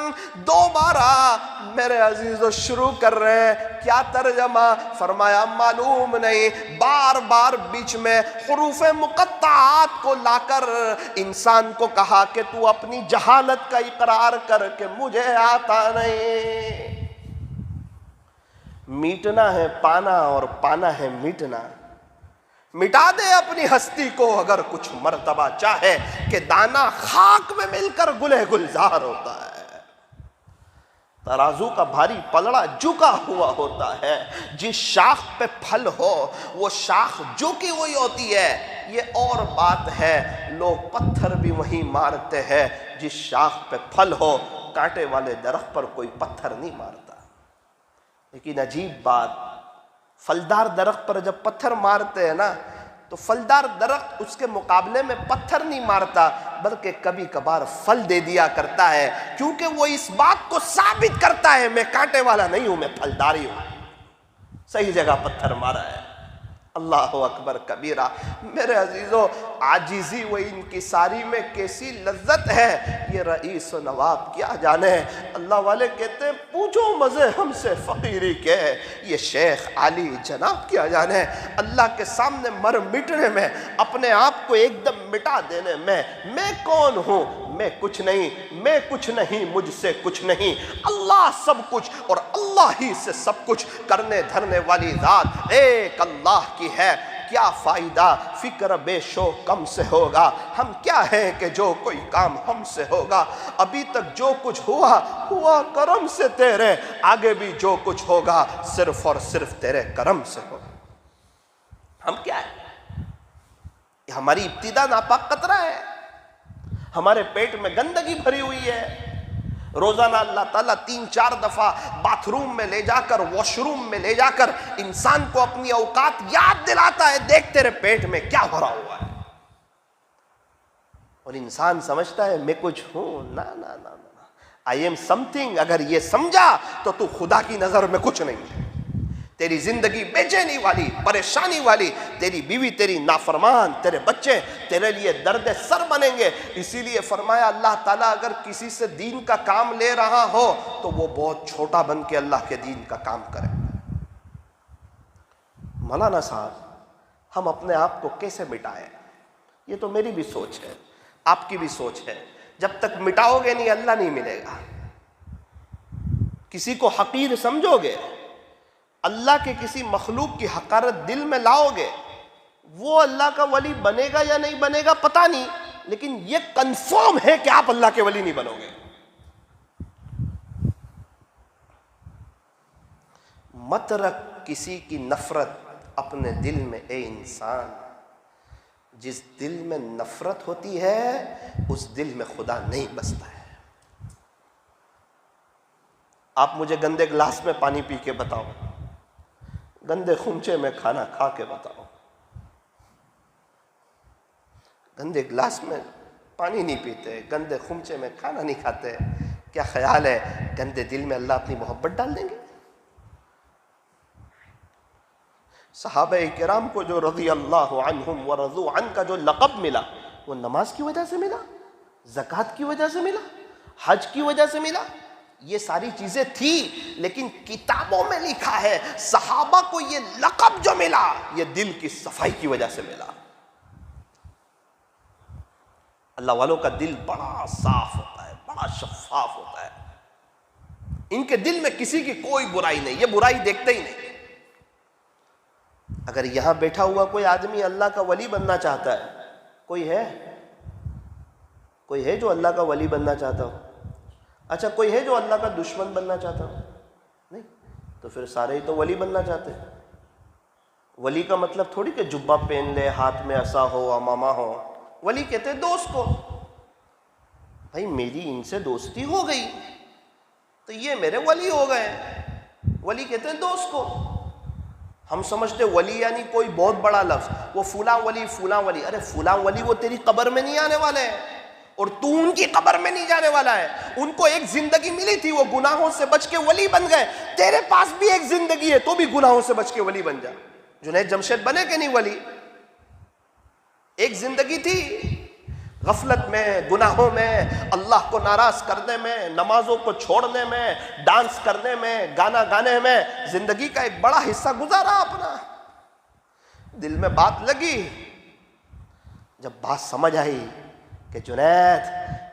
دوبارہ میرے عزیزو شروع کر رہے ہیں۔ کیا ترجمہ؟ فرمایا معلوم نہیں۔ بار بار بیچ میں حروف مقطعات کو لا کر انسان کو کہا کہ تو اپنی جہالت کا اقرار کر کہ مجھے آتا نہیں۔ میٹنا ہے پانا اور پانا ہے میٹنا۔ مٹا دے اپنی ہستی کو اگر کچھ مرتبہ چاہے کہ دانا خاک میں مل کر گلے گلزار ہوتا ہے۔ ترازو کا بھاری پلڑا جھکا ہوا ہوتا ہے۔ جس شاخ پہ پھل ہو وہ شاخ جھکی ہوئی ہوتی ہے، یہ اور بات ہے۔ لوگ پتھر بھی وہیں مارتے ہیں جس شاخ پہ پھل ہو، کانٹے والے درخت پر کوئی پتھر نہیں مارتا۔ لیکن عجیب بات، پھلدار درخت پر جب پتھر مارتے ہیں نا تو پھلدار درخت اس کے مقابلے میں پتھر نہیں مارتا، بلکہ کبھی کبھار پھل دے دیا کرتا ہے، کیونکہ وہ اس بات کو ثابت کرتا ہے میں کانٹے والا نہیں ہوں، میں پھلداری ہوں۔ صحیح جگہ پتھر مارا ہے۔ اللہ اکبر کبیرہ۔ میرے عزیزو، عاجزی و انکساری میں کیسی لذت ہے، یہ رئیس و نواب کیا جانے۔ اللہ والے کہتے ہیں پوچھو مزے ہم سے فقیری کے، یہ شیخ علی جناب کیا جانے۔ اللہ کے سامنے مر مٹنے میں، اپنے آپ کو ایک دم مٹا دینے میں کون ہوں؟ میں کچھ نہیں، میں کچھ نہیں، مجھ سے کچھ نہیں، اللہ سب کچھ اور اللہ ہی سے سب کچھ کرنے دھرنے والی ذات ایک اللہ کی ہے۔ کیا فائدہ فکر بے شو کم سے ہوگا، ہم کیا ہیں کہ جو کوئی کام ہم سے ہوگا۔ ابھی تک جو کچھ ہوا کرم سے تیرے، آگے بھی جو کچھ ہوگا صرف اور صرف تیرے کرم سے ہوگا۔ ہم کیا ہیں؟ یہ ہماری ابتدا ناپاک قطرہ ہے، ہمارے پیٹ میں گندگی بھری ہوئی ہے۔ روزانہ اللہ تعالیٰ 3-4 دفعہ باتھ روم میں لے جا کر، واش روم میں لے جا کر انسان کو اپنی اوقات یاد دلاتا ہے، دیکھ تیرے پیٹ میں کیا بھرا ہوا ہے۔ اور انسان سمجھتا ہے میں کچھ ہوں، نا نا نا نا، آئی ایم سم تھنگ۔ اگر یہ سمجھا تو خدا کی نظر میں کچھ نہیں ہے۔ تیری زندگی بے چینی والی، پریشانی والی، تیری بیوی تیری نافرمان، تیرے بچے تیرے لیے درد سر بنیں گے۔ اسی لیے فرمایا اللہ تعالیٰ اگر کسی سے دین کا کام لے رہا ہو تو وہ بہت چھوٹا بن کے اللہ کے دین کا کام کرے۔ مولانا صاحب، ہم اپنے آپ کو کیسے مٹائیں؟ یہ تو میری بھی سوچ ہے، آپ کی بھی سوچ ہے۔ جب تک مٹاؤ گے نہیں اللہ نہیں ملے گا۔ کسی کو حقیر سمجھو گے، اللہ کے کسی مخلوق کی حقارت دل میں لاؤ گے، وہ اللہ کا ولی بنے گا یا نہیں بنے گا پتہ نہیں، لیکن یہ کنفرم ہے کہ آپ اللہ کے ولی نہیں بنو گے۔ مت رکھ کسی کی نفرت اپنے دل میں اے انسان، جس دل میں نفرت ہوتی ہے اس دل میں خدا نہیں بستا ہے۔ آپ مجھے گندے گلاس میں پانی پی کے بتاؤ، گندے خمچے میں کھانا کھا کے بتاؤ، گندے گلاس میں پانی نہیں پیتے، گندے خمچے میں کھانا نہیں کھاتے، کیا خیال ہے گندے دل میں اللہ اپنی محبت ڈال دیں گے؟ صحابہ کرام کو جو رضی اللہ عنہم ورضوا عنہ کا جو لقب ملا وہ نماز کی وجہ سے ملا، زکوٰۃ کی وجہ سے ملا، حج کی وجہ سے ملا؟ یہ ساری چیزیں تھی، لیکن کتابوں میں لکھا ہے صحابہ کو یہ لقب جو ملا یہ دل کی صفائی کی وجہ سے ملا۔ اللہ والوں کا دل بڑا صاف ہوتا ہے، بڑا شفاف ہوتا ہے، ان کے دل میں کسی کی کوئی برائی نہیں، یہ برائی دیکھتے ہی نہیں۔ اگر یہاں بیٹھا ہوا کوئی آدمی اللہ کا ولی بننا چاہتا ہے، کوئی ہے جو اللہ کا ولی بننا چاہتا ہو؟ اچھا، کوئی ہے جو اللہ کا دشمن بننا چاہتا ہو؟ نہیں، تو پھر سارے ہی تو ولی بننا چاہتے ہیں۔ ولی کا مطلب تھوڑی کہ جبہ پہن لے، ہاتھ میں عصا ہو، امامہ ہو۔ ولی کہتے ہیں دوست کو، بھائی میری ان سے دوستی ہو گئی تو یہ میرے ولی ہو گئے۔ ولی کہتے ہیں دوست کو۔ ہم سمجھتے ولی یعنی کوئی بہت بڑا لفظ، وہ فلاں ولی فلاں ولی۔ ارے فلاں ولی وہ تیری قبر میں نہیں آنے والے ہیں، اور تو ان کی قبر میں نہیں جانے والا ہے۔ ان کو ایک زندگی ملی تھی، وہ گناہوں سے بچ کے ولی بن گئے۔ تیرے پاس بھی ایک زندگی ہے، تو بھی گناہوں سے بچ کے ولی بن جا۔ جنید جمشید بنے کہ نہیں ولی؟ ایک زندگی تھی غفلت میں، گناہوں میں، اللہ کو ناراض کرنے میں، نمازوں کو چھوڑنے میں، ڈانس کرنے میں، گانا گانے میں، زندگی کا ایک بڑا حصہ گزارا اپنا۔ دل میں بات لگی، جب بات سمجھ آئی کہ جنید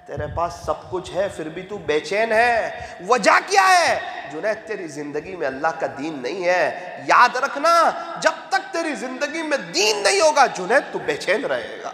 تیرے پاس سب کچھ ہے پھر بھی تو بے چین ہے، وجہ کیا ہے؟ جنید تیری زندگی میں اللہ کا دین نہیں ہے۔ یاد رکھنا، جب تک تیری زندگی میں دین نہیں ہوگا جنید تو بے چین رہے گا،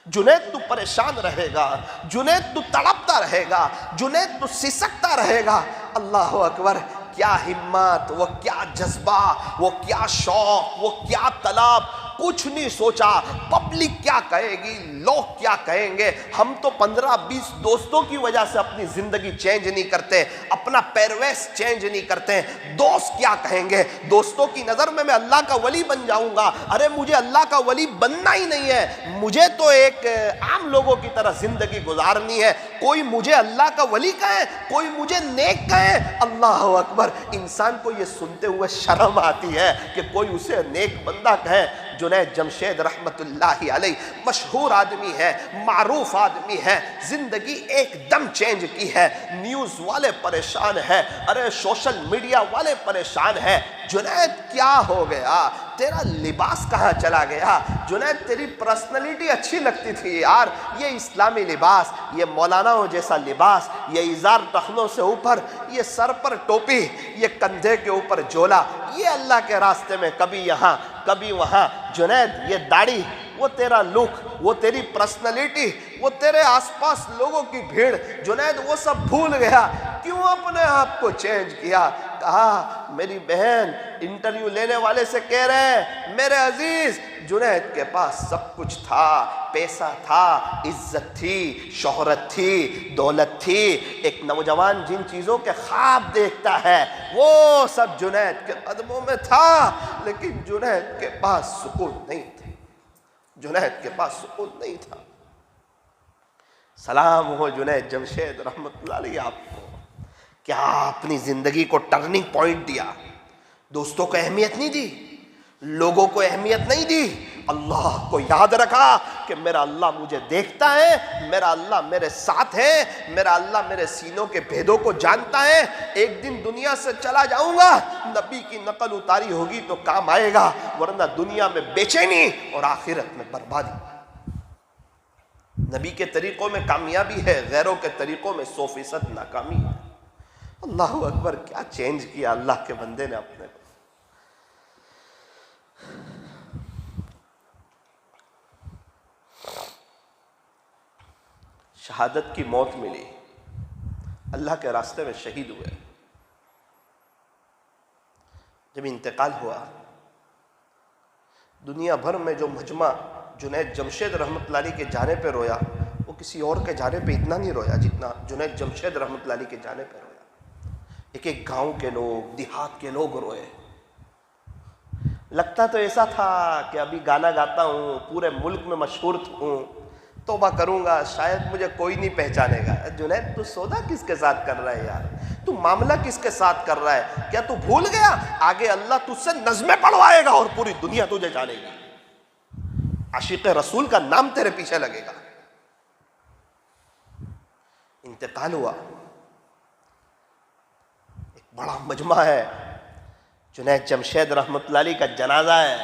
جنید تو پریشان رہے گا، جنید تو تڑپتا رہے گا، جنید تو سسکتا رہے گا۔ اللہ اکبر! کیا ہمت، وہ کیا جذبہ، وہ کیا شوق، وہ کیا طلب! کچھ نہیں سوچا پبلک کیا کہے گی، لوگ کیا کہیں گے۔ ہم تو 15-20 دوستوں کی وجہ سے اپنی زندگی چینج نہیں کرتے، اپنا پیرویس چینج نہیں کرتے۔ دوست کیا کہیں گے؟ دوستوں کی نظر میں اللہ کا ولی بن جاؤں گا۔ ارے مجھے اللہ کا ولی بننا ہی نہیں ہے، مجھے تو ایک عام لوگوں کی طرح زندگی گزارنی ہے۔ کوئی مجھے اللہ کا ولی کہے، کوئی مجھے نیک کہے، اللہ اکبر! انسان کو یہ سنتے ہوئے شرم آتی ہے کہ کوئی اسے نیک بندہ کہے۔ جنید جمشید رحمت اللہ علیہ مشہور آدمی ہے، معروف آدمی ہے، زندگی ایک دم چینج کی ہے۔ نیوز والے پریشان ہیں، ارے سوشل میڈیا والے پریشان ہیں۔ جنید کیا ہو گیا؟ تیرا لباس کہاں چلا گیا؟ جنید تیری پرسنالٹی اچھی لگتی تھی یار، یہ اسلامی لباس، یہ مولاناؤں جیسا لباس، یہ ازار ٹخنوں سے اوپر، یہ سر پر ٹوپی، یہ کندھے کے اوپر جولا، یہ اللہ کے راستے میں کبھی یہاں کبھی وہاں۔ جنید یہ داڑھی، وہ تیرا لک، وہ تیری پرسنالٹی، وہ تیرے آس پاس لوگوں کی بھیڑ، جنید وہ سب بھول گیا۔ کیوں اپنے آپ کو چینج کیا؟ کہا میری بہن انٹرویو لینے والے سے کہہ رہے ہیں میرے عزیز جنید کے پاس سب کچھ تھا، پیسہ تھا، عزت تھی، شہرت تھی، دولت تھی۔ ایک نوجوان جن چیزوں کے خواب دیکھتا ہے وہ سب جنید کے قدموں میں تھا، لیکن جنید کے پاس سکون نہیں تھا، جنید کے پاس سکون نہیں تھا۔ سلام ہو جنید جمشید رحمت اللہ علیہ آپ کو، کیا اپنی زندگی کو ٹرننگ پوائنٹ دیا۔ دوستوں کو اہمیت نہیں دی، لوگوں کو اہمیت نہیں دی، اللہ کو یاد رکھا کہ میرا اللہ مجھے دیکھتا ہے، میرا اللہ میرے ساتھ ہے، میرا اللہ میرے سینوں کے بھیدوں کو جانتا ہے۔ ایک دن دنیا سے چلا جاؤں گا، نبی کی نقل اتاری ہوگی تو کام آئے گا، ورنہ دنیا میں بے چینی اور آخرت میں بربادی۔ نبی کے طریقوں میں کامیابی ہے، غیروں کے طریقوں میں 100% ناکامی ہے۔ اللہ اکبر! کیا چینج کیا اللہ کے بندے نے اپنے کو۔ شہادت کی موت ملی، اللہ کے راستے میں شہید ہوئے۔ جب انتقال ہوا، دنیا بھر میں جو مجمع جنید جمشید رحمت اللہ علیہ کے جانے پہ رویا، وہ کسی اور کے جانے پہ اتنا نہیں رویا جتنا جنید جمشید رحمت اللہ علیہ کے جانے پہ رویا۔ ایک ایک گاؤں کے لوگ، دیہات کے لوگ روئے۔ لگتا تو ایسا تھا کہ ابھی گانا گاتا ہوں، پورے ملک میں مشہور ہوں، توبہ کروں گا شاید مجھے کوئی نہیں پہچانے گا۔ جنید تو سودا کس کے ساتھ کر رہا ہے یار؟ تو معاملہ کس کے ساتھ کر رہا ہے؟ کیا تو بھول گیا آگے اللہ تجھ سے نظمیں پڑھوائے گا اور پوری دنیا تجھے جانے گی، عاشق رسول کا نام تیرے پیچھے لگے گا۔ انتقال ہوا. ایک بڑا مجمع ہے, جنید جمشید رحمۃ اللہ علیہ کا جنازہ ہے,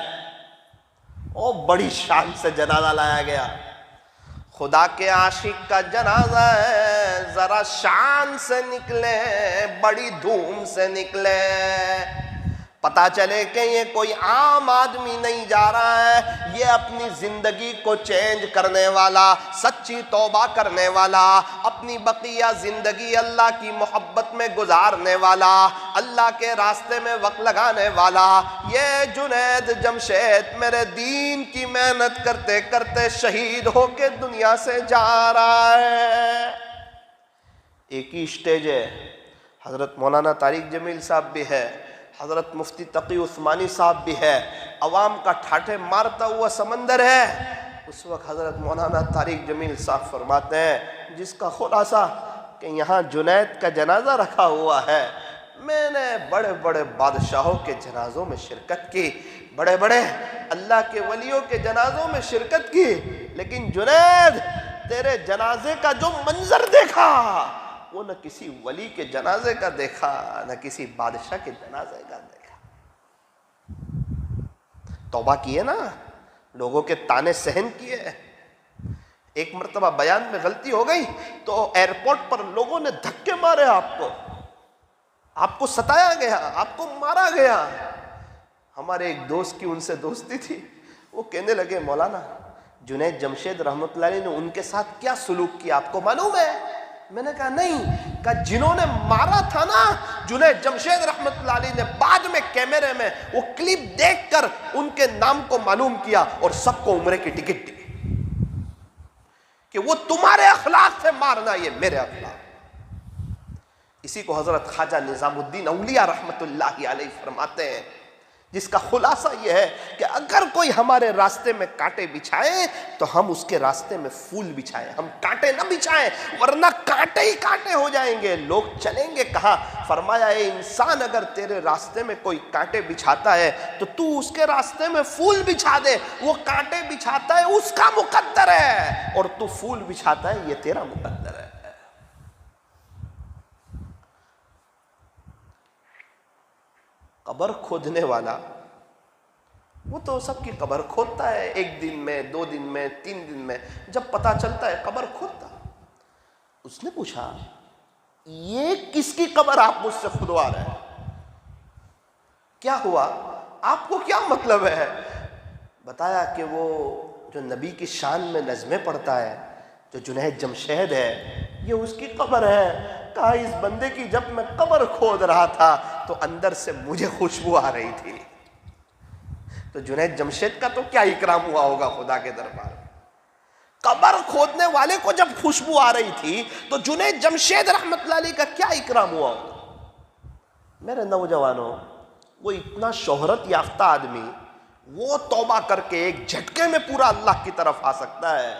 اور بڑی شان سے جنازہ لایا گیا. خدا کے عاشق کا جنازہ ہے, ذرا شان سے نکلے, بڑی دھوم سے نکلے, پتا چلے کہ یہ کوئی عام آدمی نہیں جا رہا ہے, یہ اپنی زندگی کو چینج کرنے والا, سچی توبہ کرنے والا, اپنی بقیہ زندگی اللہ کی محبت میں گزارنے والا, اللہ کے راستے میں وقت لگانے والا, یہ جنید جمشید میرے دین کی محنت کرتے کرتے شہید ہو کے دنیا سے جا رہا ہے. ایک ہی اسٹیج ہے, حضرت مولانا طارق جمیل صاحب بھی ہے, حضرت مفتی تقی عثمانی صاحب بھی ہے, عوام کا ٹھاٹھے مارتا ہوا سمندر ہے. اس وقت حضرت مولانا طارق جمیل صاحب فرماتے ہیں, جس کا خلاصہ کہ یہاں جنید کا جنازہ رکھا ہوا ہے, میں نے بڑے بڑے بادشاہوں کے جنازوں میں شرکت کی, بڑے بڑے اللہ کے ولیوں کے جنازوں میں شرکت کی, لیکن جنید تیرے جنازے کا جو منظر دیکھا وہ نہ کسی ولی کے جنازے کا دیکھا, نہ کسی بادشاہ کے جنازے کا دیکھا. توبہ کیے نا, لوگوں کے تانے سہن کیے. ایک مرتبہ بیان میں غلطی ہو گئی تو ایئرپورٹ پر لوگوں نے دھکے مارے, آپ کو ستایا گیا, آپ کو مارا گیا. ہمارے ایک دوست کی ان سے دوستی تھی, وہ کہنے لگے مولانا جنید جمشید رحمۃ اللہ علیہ نے ان کے ساتھ کیا سلوک کیا آپ کو معلوم ہے؟ میں نے کہا نہیں. کہا جنہوں نے مارا تھا نا جنید جمشید رحمۃ اللہ علیہ نے بعد میں کیمرے میں وہ کلپ دیکھ کر ان کے نام کو معلوم کیا اور سب کو عمرے کی ٹکٹ دی کہ وہ تمہارے اخلاق سے مارنا, یہ میرے اخلاق. اسی کو حضرت خواجہ نظام الدین اولیاء رحمۃ اللہ علیہ فرماتے ہیں, جس کا خلاصہ یہ ہے کہ اگر کوئی ہمارے راستے میں کانٹے بچھائے تو ہم اس کے راستے میں پھول بچھائیں, ہم کانٹے نہ بچھائیں, ورنہ کانٹے ہی کانٹے ہو جائیں گے, لوگ چلیں گے کہاں. فرمایا اے انسان, اگر تیرے راستے میں کوئی کانٹے بچھاتا ہے تو اس کے راستے میں پھول بچھا دے. وہ کانٹے بچھاتا ہے اس کا مقدر ہے, اور تو پھول بچھاتا ہے یہ تیرا مقدر ہے. قبر کھودنے والا وہ تو سب کی قبر کھودتا ہے, 1 دن میں, 2 دن میں, 3 دن میں, جب پتا چلتا ہے قبر کھودتا. اس نے پوچھا یہ کس کی قبر آپ مجھ سے کھدوا رہے ہیں, کیا ہوا, آپ کو کیا مطلب ہے؟ بتایا کہ وہ جو نبی کی شان میں نظمیں پڑھتا ہے, جو جنید جمشید ہے, یہ اس کی قبر ہے. کہا اس بندے کی جب میں قبر کھود رہا تھا تو اندر سے مجھے خوشبو آ رہی تھی. تو جنید جمشید کا تو کیا اکرام ہوا ہوگا خدا کے دربار میں. قبر کھودنے والے کو جب خوشبو آ رہی تھی تو جنید جمشید رحمۃ اللہ علیہ کا کیا اکرام ہوا ہوگا. میرے نوجوانوں, وہ اتنا شہرت یافتہ آدمی, وہ توبہ کر کے ایک جھٹکے میں پورا اللہ کی طرف آ سکتا ہے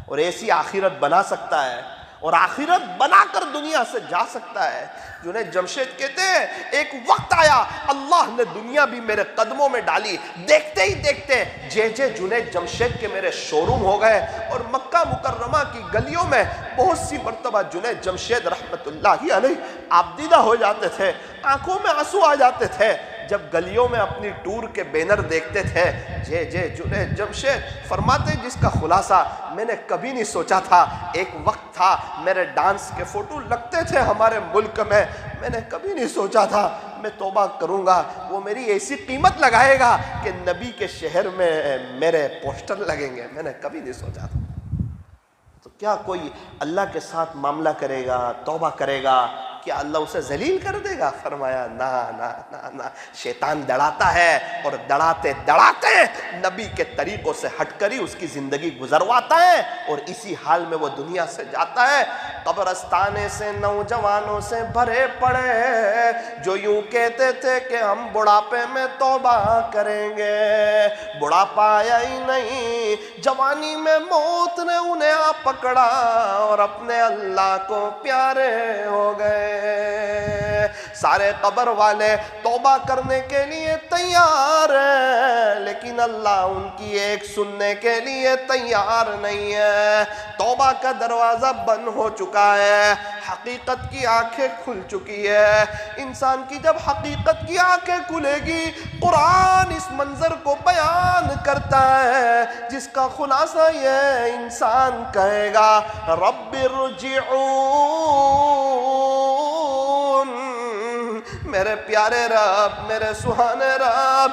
اور ایسی آخرت بنا سکتا ہے, اور آخرت بنا کر دنیا سے جا سکتا ہے. جنید جمشید کہتے ہیں ایک وقت آیا اللہ نے دنیا بھی میرے قدموں میں ڈالی, دیکھتے ہی دیکھتے جنید جمشید کے میرے شو روم ہو گئے, اور مکہ مکرمہ کی گلیوں میں بہت سی مرتبہ جنید جمشید رحمت اللہ علیہ آپ دیدہ ہو جاتے تھے, آنکھوں میں آنسو آ جاتے تھے جب گلیوں میں اپنی ٹور کے بینر دیکھتے تھے. جنید جمشید فرماتے جس کا خلاصہ میں نے کبھی نہیں سوچا تھا. ایک وقت تھا میرے ڈانس کے فوٹو لگتے تھے ہمارے ملک میں نے کبھی نہیں سوچا تھا میں توبہ کروں گا, وہ میری ایسی قیمت لگائے گا کہ نبی کے شہر میں میرے پوسٹر لگیں گے. میں نے کبھی نہیں سوچا تھا. تو کیا کوئی اللہ کے ساتھ معاملہ کرے گا, توبہ کرے گا, کیا اللہ اسے ذلیل کر دے گا؟ فرمایا نا نا نا نا, شیطان دڑاتا ہے اور دڑاتے دڑاتے نبی کے طریقوں سے ہٹ کر ہی اس کی زندگی گزرواتا ہے, اور اسی حال میں وہ دنیا سے جاتا ہے. قبرستانے سے نوجوانوں سے بھرے پڑے جو یوں کہتے تھے کہ ہم بڑھاپے میں توبہ کریں گے. بڑھاپا آیا ہی نہیں, جوانی میں موت نے انہیں آ پکڑا اور اپنے اللہ کو پیارے ہو گئے. سارے قبر والے توبہ کرنے کے لیے تیار ہے، لیکن اللہ ان کی ایک سننے کے لیے تیار نہیں ہے۔ توبہ کا دروازہ بند ہو چکا ہے، حقیقت کی آنکھیں کھل چکی ہے۔ انسان کی جب حقیقت کی آنکھیں کھلے گی، قرآن اس منظر کو بیان کرتا ہے جس کا خلاصہ یہ انسان کہے گا رب ارجعون، میرے پیارے رب، میرے سہانے رب،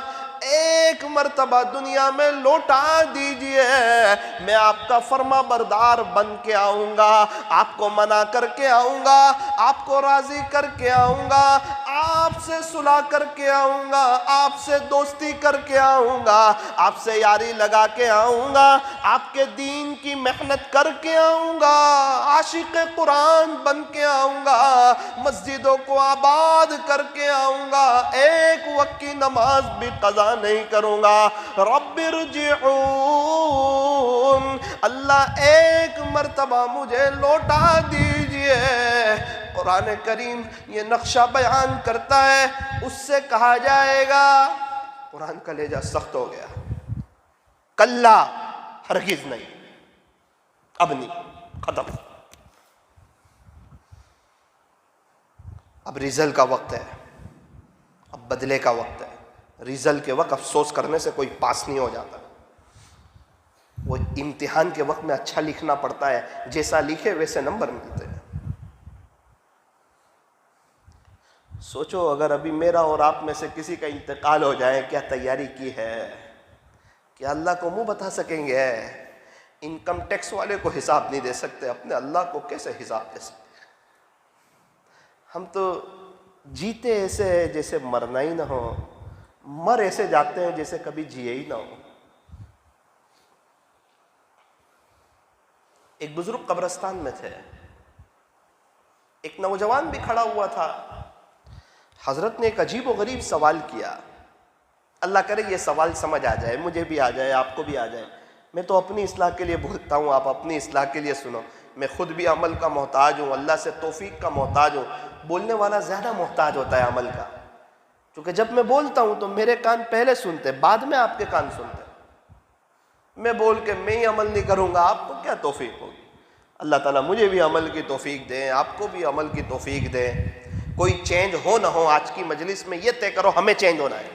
ایک مرتبہ دنیا میں لوٹا دیجئے، میں آپ کا فرما بردار بن کے آؤں گا، آپ کو منع کر کے آؤں گا، آپ کو راضی کر کے آؤں گا، آپ سے صلح کر کے آؤں گا، آپ سے دوستی کر کے آؤں گا، آپ سے یاری لگا کے آؤں گا، آپ کے دین کی محنت کر کے آؤں گا، عاشق قرآن بن کے آؤں گا، مسجدوں کو آباد کر کے آؤں گا، ایک وقت کی نماز بھی قضا نہیں کروں گا۔ رب ارجعون، اللہ ایک مرتبہ مجھے لوٹا دیجئے۔ قرآن کریم یہ نقشہ بیان کرتا ہے، اس سے کہا جائے گا، قرآن کا لہجہ سخت ہو گیا، کلا، ہرگز نہیں، اب نہیں، ختم، اب ریزل کا وقت ہے، اب بدلے کا وقت ہے۔ ریزل کے وقت افسوس کرنے سے کوئی پاس نہیں ہو جاتا، وہ امتحان کے وقت میں اچھا لکھنا پڑتا ہے، جیسا لکھے ویسے نمبر ملتے ہیں۔ سوچو اگر ابھی میرا اور آپ میں سے کسی کا انتقال ہو جائے، کیا تیاری کی ہے؟ کیا اللہ کو منہ بتا سکیں گے؟ انکم ٹیکس والے کو حساب نہیں دے سکتے، اپنے اللہ کو کیسے حساب دے سکتے؟ ہم تو جیتے ایسے ہیں جیسے مرنا ہی نہ ہو، مر ایسے جاتے ہیں جیسے کبھی جیے ہی نہ ہو۔ ایک بزرگ قبرستان میں تھے، ایک نوجوان بھی کھڑا ہوا تھا، حضرت نے ایک عجیب و غریب سوال کیا، اللہ کرے یہ سوال سمجھ آ جائے، مجھے بھی آ جائے، آپ کو بھی آ جائے۔ میں تو اپنی اصلاح کے لیے بولتا ہوں، آپ اپنی اصلاح کے لیے سنو، میں خود بھی عمل کا محتاج ہوں، اللہ سے توفیق کا محتاج ہوں۔ بولنے والا زیادہ محتاج ہوتا ہے عمل کا، کیونکہ جب میں بولتا ہوں تو میرے کان پہلے سنتے، بعد میں آپ کے کان سنتے۔ میں بول کے میں ہی عمل نہیں کروں گا، آپ کو کیا توفیق ہوگی؟ اللہ تعالیٰ مجھے بھی عمل کی توفیق دیں، آپ کو بھی عمل کی توفیق دیں۔ کوئی چینج ہو نہ ہو، آج کی مجلس میں یہ طے کرو ہمیں چینج ہونا ہے،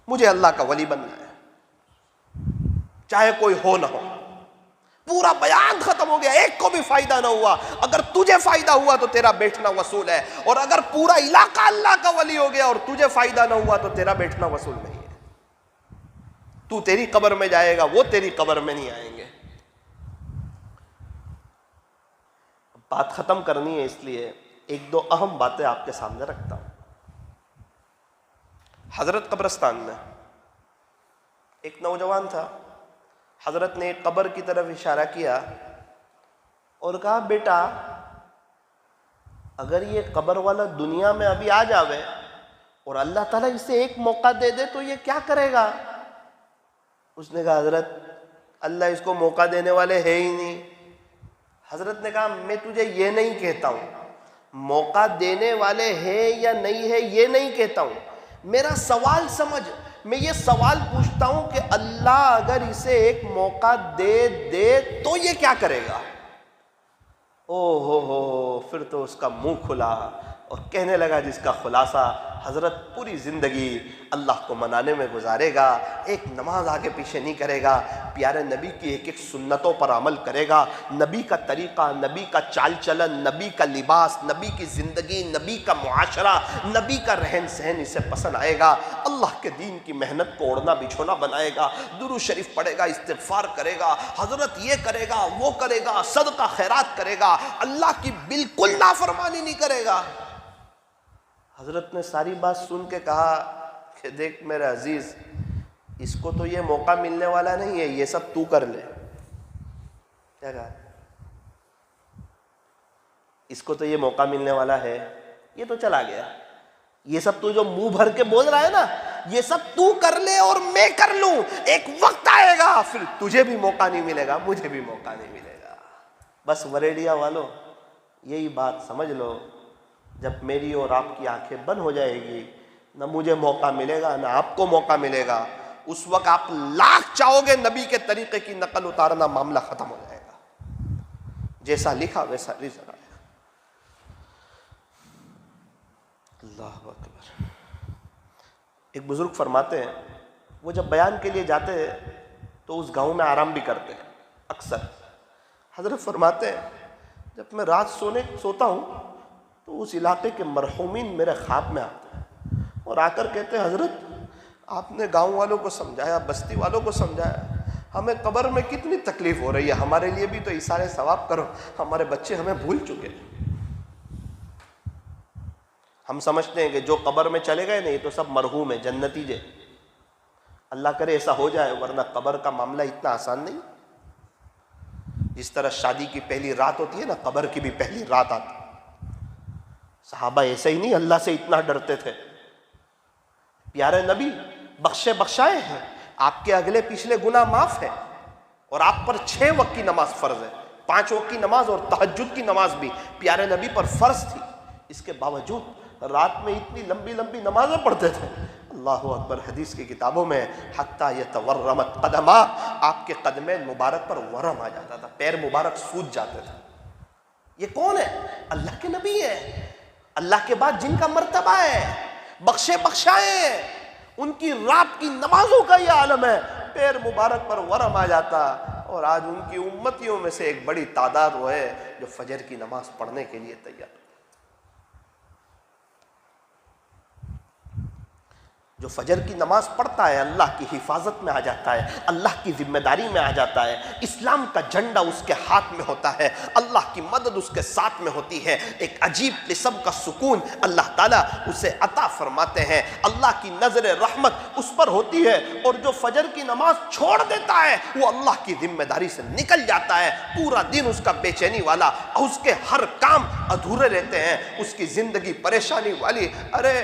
مجھے اللہ کا ولی بننا ہے، چاہے کوئی ہو نہ ہو۔ پورا بیان ختم ہو گیا، ایک کو بھی فائدہ نہ ہوا۔ اگر تجھے فائدہ ہوا تو تیرا بیٹھنا وصول ہے، اور اگر پورا علاقہ اللہ کا ولی ہو گیا اور تجھے فائدہ نہ ہوا تو تیرا بیٹھنا وصول نہیں ہے۔ تو تیری قبر میں جائے گا، وہ تیری قبر میں نہیں آئیں گے۔ بات ختم کرنی ہے، اس لیے ایک دو اہم باتیں آپ کے سامنے رکھتا ہوں۔ حضرت قبرستان میں ایک نوجوان تھا، حضرت نے ایک قبر کی طرف اشارہ کیا اور کہا بیٹا اگر یہ قبر والا دنیا میں ابھی آ جاوے اور اللہ تعالیٰ اسے ایک موقع دے دے تو یہ کیا کرے گا؟ اس نے کہا حضرت اللہ اس کو موقع دینے والے ہے ہی نہیں۔ حضرت نے کہا میں تجھے یہ نہیں کہتا ہوں موقع دینے والے ہیں یا نہیں ہے، یہ نہیں کہتا ہوں، میرا سوال سمجھ، میں یہ سوال پوچھتا ہوں کہ اللہ اگر اسے ایک موقع دے تو یہ کیا کرے گا؟ او ہو، پھر تو اس کا منہ کھلا اور کہنے لگا جس کا خلاصہ حضرت پوری زندگی اللہ کو منانے میں گزارے گا، ایک نماز آگے پیچھے نہیں کرے گا، پیارے نبی کی ایک ایک سنتوں پر عمل کرے گا، نبی کا طریقہ، نبی کا چال چلن، نبی کا لباس، نبی کی زندگی، نبی کا معاشرہ، نبی کا رہن سہن اسے پسند آئے گا، اللہ کے دین کی محنت کو اوڑھنا بچھونا بنائے گا، درود شریف پڑھے گا، استغفار کرے گا، حضرت یہ کرے گا، وہ کرے گا، صدقہ خیرات کرے گا، اللہ کی بالکل نافرمانی نہیں کرے گا۔ حضرت نے ساری بات سن کے کہا کہ دیکھ میرے عزیز، اس کو تو یہ موقع ملنے والا نہیں ہے، یہ سب تو کر لے۔ کیا کہا؟ اس کو تو یہ موقع ملنے والا ہے، یہ تو چلا گیا، یہ سب تو جو منہ بھر کے بول رہا ہے نا، یہ سب تو کر لے اور میں کر لوں، ایک وقت آئے گا پھر تجھے بھی موقع نہیں ملے گا، مجھے بھی موقع نہیں ملے گا۔ بس وریڈیا والو یہی بات سمجھ لو، جب میری اور آپ کی آنکھیں بند ہو جائے گی، نہ مجھے موقع ملے گا، نہ آپ کو موقع ملے گا. اس وقت آپ لاکھ چاہو گے نبی کے طریقے کی نقل اتارنا، معاملہ ختم ہو جائے گا. جیسا لکھا ویسا رزق آئے گا. اللہ اکبر. ایک بزرگ فرماتے ہیں وہ جب بیان کے لیے جاتے ہیں تو اس گاؤں میں آرام بھی کرتے ہیں اکثر. حضرت فرماتے ہیں جب میں رات سوتا ہوں تو اس علاقے کے مرحومین میرے خواب میں آتے ہیں اور آ کر کہتے ہیں حضرت آپ نے گاؤں والوں کو سمجھایا، بستی والوں کو سمجھایا، ہمیں قبر میں کتنی تکلیف ہو رہی ہے، ہمارے لیے بھی تو ایثار ثواب کرو، ہمارے بچے ہمیں بھول چکے ہیں. ہم سمجھتے ہیں کہ جو قبر میں چلے گئے نہیں تو سب مرحوم ہیں، جنتی جے. اللہ کرے ایسا ہو جائے، ورنہ قبر کا معاملہ اتنا آسان نہیں. جس طرح شادی کی پہلی رات ہوتی ہے نا، قبر کی بھی پہلی رات آتی. صحابہ ایسے ہی نہیں اللہ سے اتنا ڈرتے تھے. پیارے نبی بخشے بخشائے ہیں، آپ کے اگلے پچھلے گناہ معاف ہیں، اور آپ پر 6 وقت کی نماز فرض ہے. 5 وقت کی نماز اور تہجد کی نماز بھی پیارے نبی پر فرض تھی. اس کے باوجود رات میں اتنی لمبی لمبی نمازیں پڑھتے تھے. اللہ اکبر. حدیث کی کتابوں میں حتیٰ یتورمت قدما، آپ کے قدمین مبارک پر ورم آ جاتا تھا، پیر مبارک سوج جاتے تھے. یہ کون ہے؟ اللہ کے نبی ہے، اللہ کے بعد جن کا مرتبہ ہے، بخشے بخشائے، ان کی رات کی نمازوں کا یہ عالم ہے. پیر مبارک پر ورم آ جاتا. اور آج ان کی امتیوں میں سے ایک بڑی تعداد وہ ہے جو فجر کی نماز پڑھنے کے لیے تیار، جو فجر کی نماز پڑھتا ہے اللہ کی حفاظت میں آ جاتا ہے، اللہ کی ذمہ داری میں آ جاتا ہے. اسلام کا جھنڈا اس کے ہاتھ میں ہوتا ہے، اللہ کی مدد اس کے ساتھ میں ہوتی ہے. ایک عجیب قسم کا سکون اللہ تعالیٰ اسے عطا فرماتے ہیں. اللہ کی نظر رحمت اس پر ہوتی ہے. اور جو فجر کی نماز چھوڑ دیتا ہے وہ اللہ کی ذمہ داری سے نکل جاتا ہے. پورا دن اس کا بے چینی والا، اس کے ہر کام ادھورے رہتے ہیں، اس کی زندگی پریشانی والی. ارے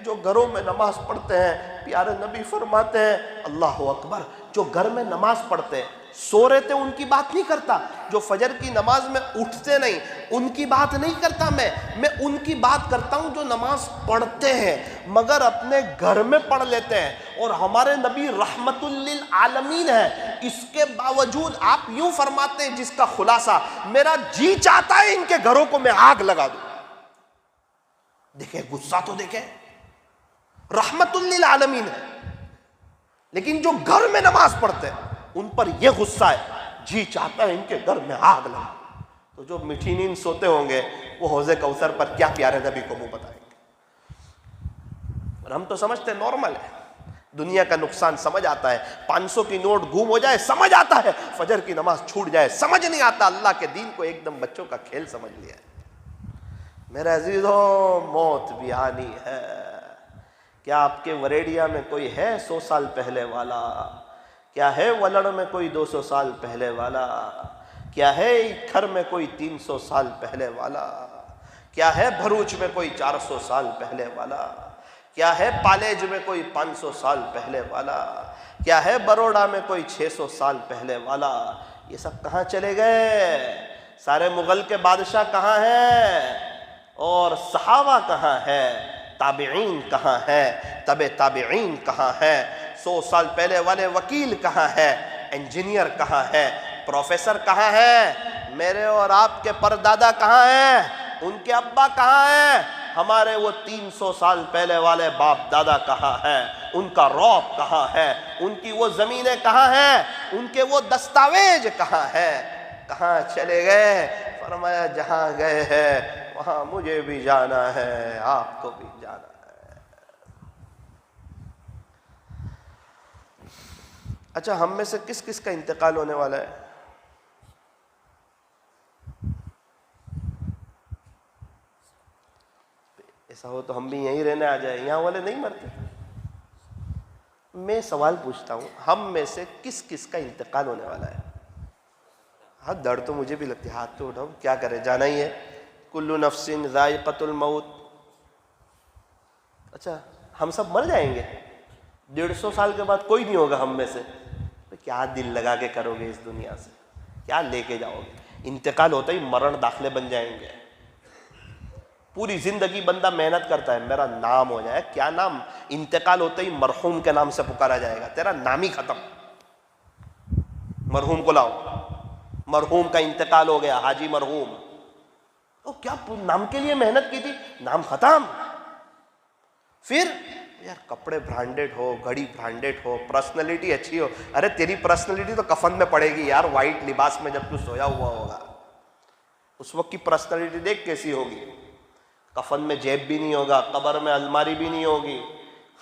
جو گھروں میں نماز پڑھتے ہیں، پیارے نبی فرماتے ہیں اللہ اکبر، جو گھر میں نماز پڑھتے ہیں، سو رہتے ان کی بات نہیں کرتا. جو فجر کی نماز میں اٹھتے نہیں ان کی بات نہیں کرتا. میں ان کی بات کرتا ہوں جو نماز پڑھتے ہیں مگر اپنے گھر میں پڑھ لیتے ہیں. اور ہمارے نبی رحمت للعالمین ہے، اس کے باوجود آپ یوں فرماتے ہیں جس کا خلاصہ میرا جی چاہتا ہے ان کے گھروں کو میں آگ لگا دوں. دیکھیں غصہ تو دیکھیں، رحمت للعالمین ہے، لیکن جو گھر میں نماز پڑھتے ہیں ان پر یہ غصہ ہے، جی چاہتا ہے ان کے گھر میں آگ لگا. تو جو میٹھی نیند سوتے ہوں گے وہ حوض کوثر پر کیا پیارے نبی کو منہ بتائیں گے. اور ہم تو سمجھتے ہیں نارمل ہے، دنیا کا نقصان سمجھ آتا ہے، 500 کی نوٹ گم ہو جائے سمجھ آتا ہے، فجر کی نماز چھوٹ جائے سمجھ نہیں آتا. اللہ کے دین کو ایک دم بچوں کا کھیل سمجھ لیا ہے. میرے عزیزوں موت بھی آنی ہے. کیا آپ کے وریڈیا میں کوئی ہے 100 سال پہلے والا؟ کیا ہے ولڑ میں کوئی 200 سال پہلے والا؟ کیا ہے اکھر میں کوئی 300 سال پہلے والا؟ کیا ہے بھروچ میں کوئی 400 سال پہلے والا؟ کیا ہے پالیج میں کوئی 500 سال پہلے والا؟ کیا ہے بروڑا میں کوئی 600 سال پہلے والا؟ یہ سب کہاں چلے گئے؟ سارے مغل کے بادشاہ کہاں ہیں؟ اور صحابہ کہاں ہے؟ تابعین کہاں ہے؟ تبع تابعین کہاں ہے؟ 100 سال پہلے والے وکیل کہاں ہے؟ انجینئر کہاں ہے؟ پروفیسر کہاں ہے؟ میرے اور آپ کے پردادا کہاں ہیں؟ ان کے ابا کہاں ہیں؟ ہمارے وہ 300 سال پہلے والے باپ دادا کہاں ہیں؟ ان کا رعب کہاں ہے؟ ان کی وہ زمینیں کہاں ہیں؟ ان کے وہ دستاویز کہاں ہیں؟ کہاں چلے گئے؟ فرمایا جہاں گئے ہیں وہاں مجھے بھی جانا ہے، آپ کو بھی جانا ہے. اچھا ہم میں سے کس کس کا انتقال ہونے والا ہے؟ ایسا ہو تو ہم بھی یہیں رہنے آ جائیں، یہاں والے نہیں مرتے. میں سوال پوچھتا ہوں، ہم میں سے کس کس کا انتقال ہونے والا ہے؟ ہاں ڈر تو مجھے بھی لگتی ہے، ہاتھ تو اٹھاؤ، کیا کرے، جانا ہی ہے. کل نفس ذائقۃ الموت. اچھا ہم سب مر جائیں گے، 150 سال کے بعد کوئی نہیں ہوگا ہم میں سے. تو کیا دل لگا کے کرو گے اس دنیا سے؟ کیا لے کے جاؤ گے؟ انتقال ہوتا ہی مرن داخلے بن جائیں گے. پوری زندگی بندہ محنت کرتا ہے میرا نام ہو جائے، کیا نام؟ انتقال ہوتے ہی مرحوم کے نام سے پکارا جائے گا، تیرا نام ہی ختم، مرحوم کو لاؤ، مرحوم کا انتقال ہو گیا، حاجی مرحوم۔ تو کیا نام کے لیے محنت کی تھی، نام ختم۔ پھر یار کپڑے برانڈیڈ ہو، گھڑی برانڈیڈ ہو، پرسنالٹی اچھی ہو، ارے تیری پرسنالٹی تو کفن میں پڑے گی یار، وائٹ لباس میں جب تو سویا ہوا ہوگا، اس وقت کی پرسنالٹی دیکھ کیسی ہوگی۔ کفن میں جیب بھی نہیں ہوگا، قبر میں الماری بھی نہیں ہوگی،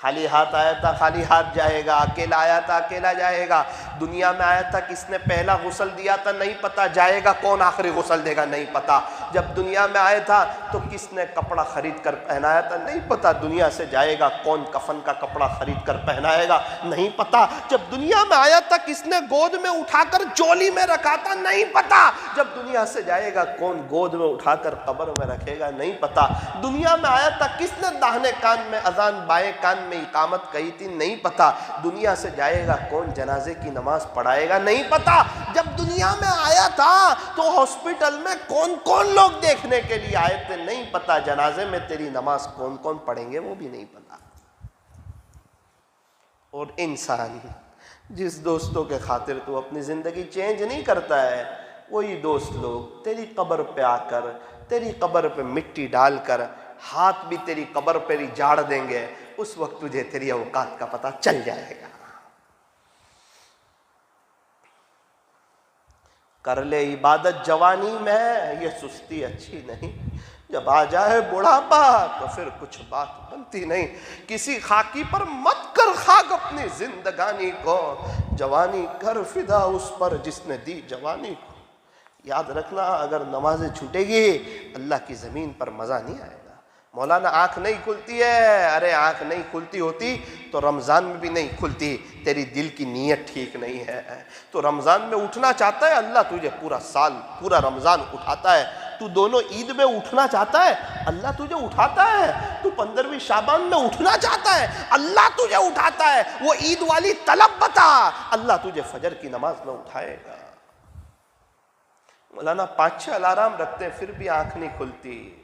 خالی ہاتھ آیا تھا خالی ہاتھ جائے گا، اکیلا آیا تھا اکیلا جائے گا، دنیا میں آیا تھا کس نے پہلا غسل دیا تھا نہیں پتا، جائے گا کون آخری غسل دے گا نہیں پتا، جب دنیا میں آیا تھا تو کس نے کپڑا خرید کر پہنایا تھا نہیں پتا، دنیا سے جائے گا کون کفن کا کپڑا خرید کر پہنائے گا نہیں پتا، جب دنیا میں آیا تھا کس نے گود میں اٹھا کر چولی میں رکھا تھا نہیں پتا، جب دنیا سے جائے گا کون گود میں اٹھا کر قبر میں رکھے گا نہیں پتا، دنیا میں آیا تھا کس نے داہنے کان میں اذان بائیں کان میں اقامت کہی تھی نہیں پتا، دنیا سے جائے گا کون جنازے کی نماز پڑھائے گا نہیں پتا، جب دنیا میں آیا تھا تو ہاسپٹل میں کون کون لوگ دیکھنے کے لیے آئے تھے نہیں پتا، جنازے میں تیری نماز کون کون پڑھیں گے وہ بھی نہیں پتا۔ اور انسان جس دوستوں کے خاطر تو اپنی زندگی چینج نہیں کرتا ہے، وہی دوست لوگ تیری قبر پہ آ کر، تیری قبر پہ مٹی ڈال کر، ہاتھ بھی تیری قبر پہ ہی جاڑ دیں گے، اس وقت تجھے تیری اوقات کا پتہ چل جائے گا۔ کر لے عبادت جوانی میں، یہ سستی اچھی نہیں، جب آ جائے بڑھاپا تو پھر کچھ بات بنتی نہیں، کسی خاکی پر مت کر خاک اپنی زندگانی کو، جوانی کر فدا اس پر جس نے دی جوانی کو۔ یاد رکھنا اگر نمازیں چھوٹے گی اللہ کی زمین پر مزہ نہیں آئے گا۔ مولانا آنکھ نہیں کھلتی ہے، ارے آنکھ نہیں کھلتی ہوتی تو رمضان میں بھی نہیں کھلتی، تیری دل کی نیت ٹھیک نہیں ہے۔ تو رمضان میں اٹھنا چاہتا ہے، اللہ تجھے پورا سال پورا رمضان اٹھاتا ہے، تو دونوں عید میں اٹھنا چاہتا ہے، اللہ تجھے اٹھاتا ہے، تو 15ویں شعبان میں اٹھنا چاہتا ہے، اللہ تجھے اٹھاتا ہے، وہ عید والی طلب بتا، اللہ تجھے فجر کی نماز میں اٹھائے گا۔ مولانا 5-6 الارم رکھتے ہیں پھر بھی آنکھ نہیں کھلتی۔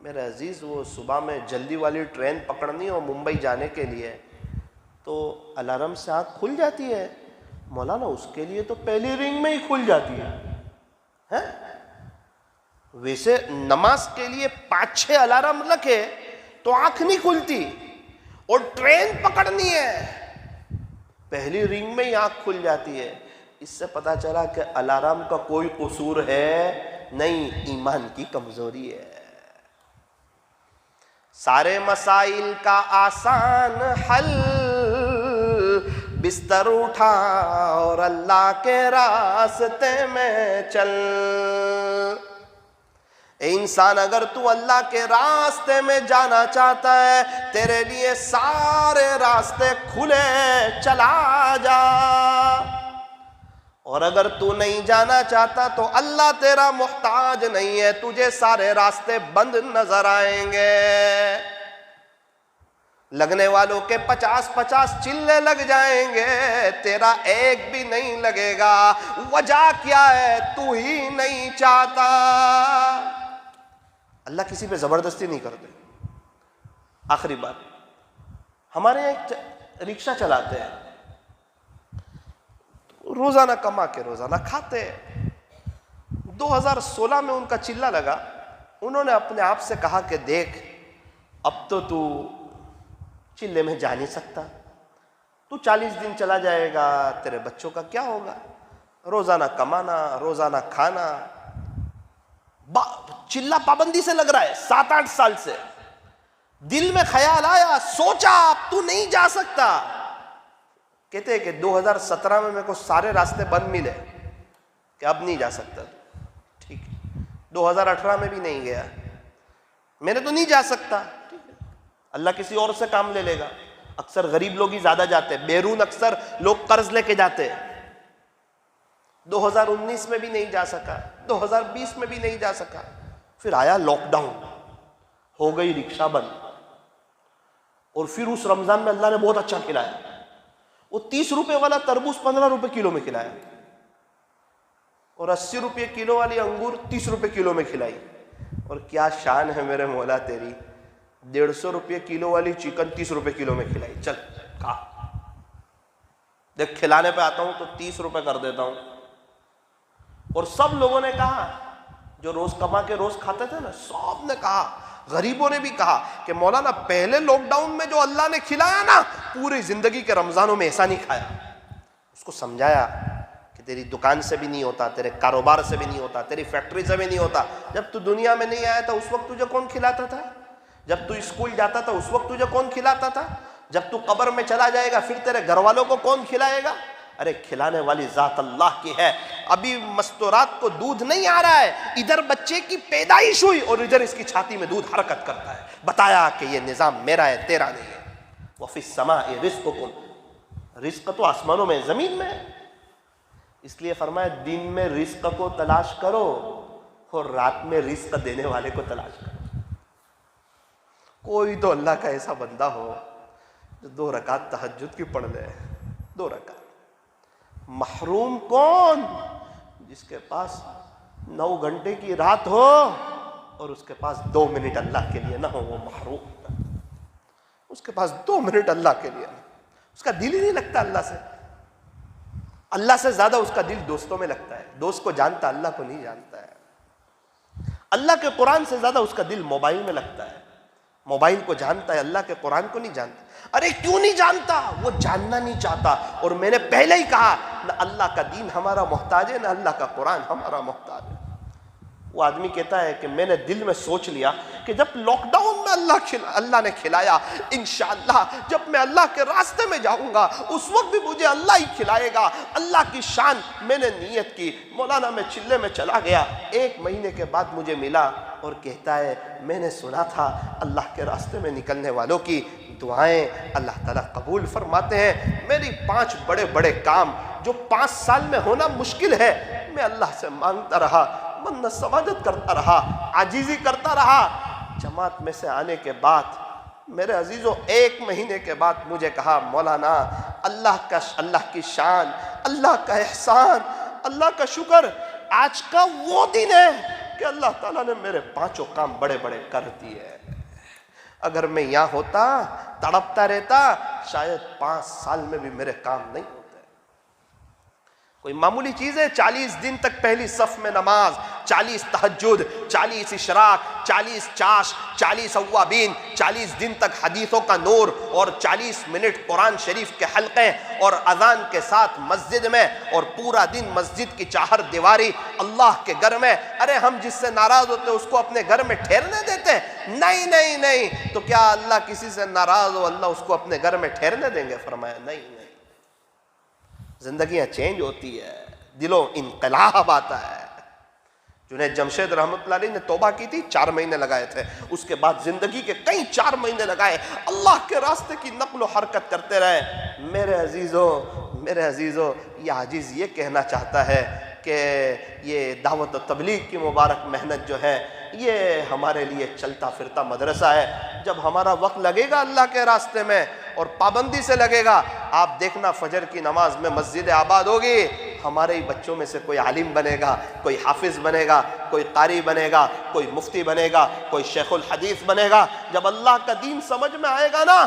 میرے عزیز وہ صبح میں جلدی والی ٹرین پکڑنی ہو ممبئی جانے کے لیے تو الارم سے آنکھ کھل جاتی ہے، مولانا اس کے لیے تو پہلی رنگ میں ہی کھل جاتی ہے۔ ویسے نماز کے لیے 5-6 الارم رکھے تو آنکھ نہیں کھلتی، اور ٹرین پکڑنی ہے پہلی رنگ میں ہی آنکھ کھل جاتی ہے۔ اس سے پتا چلا کہ الارم کا کوئی قصور ہے نہیں، ایمان کی کمزوری ہے۔ سارے مسائل کا آسان حل، بستر اٹھا اور اللہ کے راستے میں چل۔ اے انسان اگر تو اللہ کے راستے میں جانا چاہتا ہے، تیرے لیے سارے راستے کھلے، چلا جا، اور اگر تو نہیں جانا چاہتا تو اللہ تیرا محتاج نہیں ہے، تجھے سارے راستے بند نظر آئیں گے۔ لگنے والوں کے 50-50 چلے لگ جائیں گے، تیرا ایک بھی نہیں لگے گا۔ وجہ کیا ہے؟ تو ہی نہیں چاہتا۔ اللہ کسی پہ زبردستی نہیں کرتے۔ آخری بات، ہمارے یہاں ایک رکشہ چلاتے ہیں، روزانہ کما کے روزانہ کھاتے۔ 2016 میں ان کا چلہ لگا، انہوں نے اپنے آپ سے کہا کہ دیکھ اب تو چلے میں جا نہیں سکتا، تو 40 دن چلا جائے گا، تیرے بچوں کا کیا ہوگا؟ روزانہ کمانا، روزانہ کھانا، چلہ پابندی سے لگ رہا ہے 7-8 سال سے۔ دل میں خیال آیا، سوچا اب تو نہیں جا سکتا۔ کہتے ہیں کہ 2017 میں میرے کو سارے راستے بند ملے کہ اب نہیں جا سکتا۔ ٹھیک ہے، 2018 میں بھی نہیں گیا، میں نے تو نہیں جا سکتا، ٹھیک ہے، اللہ کسی اور سے کام لے لے گا۔ اکثر غریب لوگ ہی زیادہ جاتے، بیرون اکثر لوگ قرض لے کے جاتے۔ 2019 میں بھی نہیں جا سکا، 2020 میں بھی نہیں جا سکا، پھر آیا لاک ڈاؤن، ہو گئی رکشہ بند، اور پھر اس رمضان میں اللہ نے بہت اچھا کھلایا، وہ 30 روپے والا تربوز 15 روپے کلو میں کھلایا، اور 80 روپے کلو والی انگور 30 روپے کلو میں کھلائی۔ اور کیا شان ہے میرے مولا تیری، 150 روپے کلو والی چکن 30 روپے کلو میں کھلائی، چل کھا، دیکھ کھلانے پہ آتا ہوں تو 30 روپے کر دیتا ہوں۔ اور سب لوگوں نے کہا، جو روز کما کے روز کھاتے تھے نا، سب نے کہا، غریبوں نے بھی کہا کہ مولانا پہلے لاک ڈاؤن میں جو اللہ نے کھلایا نا، پوری زندگی کے رمضانوں میں ایسا نہیں کھایا۔ اس کو سمجھایا کہ تیری دکان سے بھی نہیں ہوتا، تیرے کاروبار سے بھی نہیں ہوتا، تیری فیکٹری سے بھی نہیں ہوتا۔ جب تو دنیا میں نہیں آیا تھا اس وقت تجھے کون کھلاتا تھا؟ جب تو اسکول جاتا تھا اس وقت تجھے کون کھلاتا تھا؟ جب تو قبر میں چلا جائے گا پھر تیرے گھر والوں کو کون کھلائے گا؟ ارے کھلانے والی ذات اللہ کی ہے۔ ابھی مستورات کو دودھ نہیں آ رہا ہے، ادھر بچے کی پیدائش ہوئی اور ادھر اس کی چھاتی میں دودھ حرکت کرتا ہے، بتایا کہ یہ نظام میرا ہے، تیرا نہیں ہے۔ وَفِي السَّمَاءِ رِزْقُكُمْ، رزق تو آسمانوں میں زمین میں ہے۔ اس لیے فرمایا دن میں رزق کو تلاش کرو اور رات میں رزق دینے والے کو تلاش کرو۔ کوئی تو اللہ کا ایسا بندہ ہو جو 2 رکعت تہجد کی پڑھ لے، 2 رکعت۔ محروم کون؟ جس کے پاس 9 گھنٹے کی رات ہو اور اس کے پاس 2 منٹ اللہ کے لیے نہ ہو، وہ محروم۔ اس کے پاس 2 منٹ اللہ کے لیے، اس کا دل ہی نہیں لگتا اللہ سے۔ اللہ سے زیادہ اس کا دل دوستوں میں لگتا ہے، دوست کو جانتا اللہ کو نہیں جانتا ہے۔ اللہ کے قرآن سے زیادہ اس کا دل موبائل میں لگتا ہے، موبائل کو جانتا ہے، اللہ کے قرآن کو نہیں جانتا۔ ارے کیوں نہیں جانتا؟ وہ جاننا نہیں چاہتا۔ اور میں نے پہلے ہی کہا، نہ اللہ کا دین ہمارا محتاج ہے، نہ اللہ کا قرآن ہمارا محتاج ہے۔ وہ آدمی کہتا ہے کہ میں نے دل میں سوچ لیا کہ جب لاک ڈاؤن میں اللہ نے کھلایا، انشاءاللہ جب میں اللہ کے راستے میں جاؤں گا اس وقت بھی مجھے اللہ ہی کھلائے گا۔ اللہ کی شان میں نے نیت کی، مولانا میں چلے میں چلا گیا۔ 1 مہینے کے بعد مجھے ملا اور کہتا ہے میں نے سنا تھا اللہ کے راستے میں نکلنے والوں کی دعائیں اللہ تعالیٰ قبول فرماتے ہیں۔ میری 5 بڑے بڑے کام جو 5 سال میں ہونا مشکل ہے، میں اللہ سے مانگتا رہا، منت سماجت کرتا رہا، عاجزی کرتا رہا۔ جماعت میں سے آنے کے بعد میرے عزیزوں 1 مہینے کے بعد مجھے کہا مولانا اللہ کی شان، اللہ کا احسان، اللہ کا شکر، آج کا وہ دن ہے کہ اللہ تعالیٰ نے میرے 5 کام بڑے بڑے کر دیے۔ اگر میں یہاں ہوتا تڑپتا رہتا شاید 5 سال میں بھی میرے کام نہیں ہوتے۔ کوئی معمولی چیز ہے؟ 40 دن تک پہلی صف میں نماز، 40 تہجد، 40 اشراق، 40 چاش، 40 اوابین، 40 دن تک حدیثوں کا نور، اور 40 منٹ قرآن شریف کے حلقے، اور اذان کے ساتھ مسجد میں، اور پورا دن مسجد کی چہار دیواری اللہ کے گھر میں۔ ارے ہم جس سے ناراض ہوتے اس کو اپنے گھر میں ٹھہرنے دیتے؟ نہیں نہیں نہیں۔ تو کیا اللہ کسی سے ناراض ہو اللہ اس کو اپنے گھر میں ٹھہرنے دیں گے؟ فرمایا نہیں نہیں۔ زندگیاں چینج ہوتی ہے، دلوں انقلاب آتا ہے۔ جنید جمشید رحمۃ اللہ علیہ نے توبہ کی تھی، 4 مہینے لگائے تھے، اس کے بعد زندگی کے کئی 4 مہینے لگائے، اللہ کے راستے کی نقل و حرکت کرتے رہے۔ میرے عزیزوں یہ عاجز یہ کہنا چاہتا ہے کہ یہ دعوت و تبلیغ کی مبارک محنت جو ہے یہ ہمارے لیے چلتا پھرتا مدرسہ ہے۔ جب ہمارا وقت لگے گا اللہ کے راستے میں اور پابندی سے لگے گا، آپ دیکھنا فجر کی نماز میں مسجد آباد ہوگی، ہمارے ہی بچوں میں سے کوئی عالم بنے گا، کوئی حافظ بنے گا، کوئی قاری بنے گا، کوئی مفتی بنے گا، کوئی شیخ الحدیث بنے گا۔ جب اللہ کا دین سمجھ میں آئے گا نا،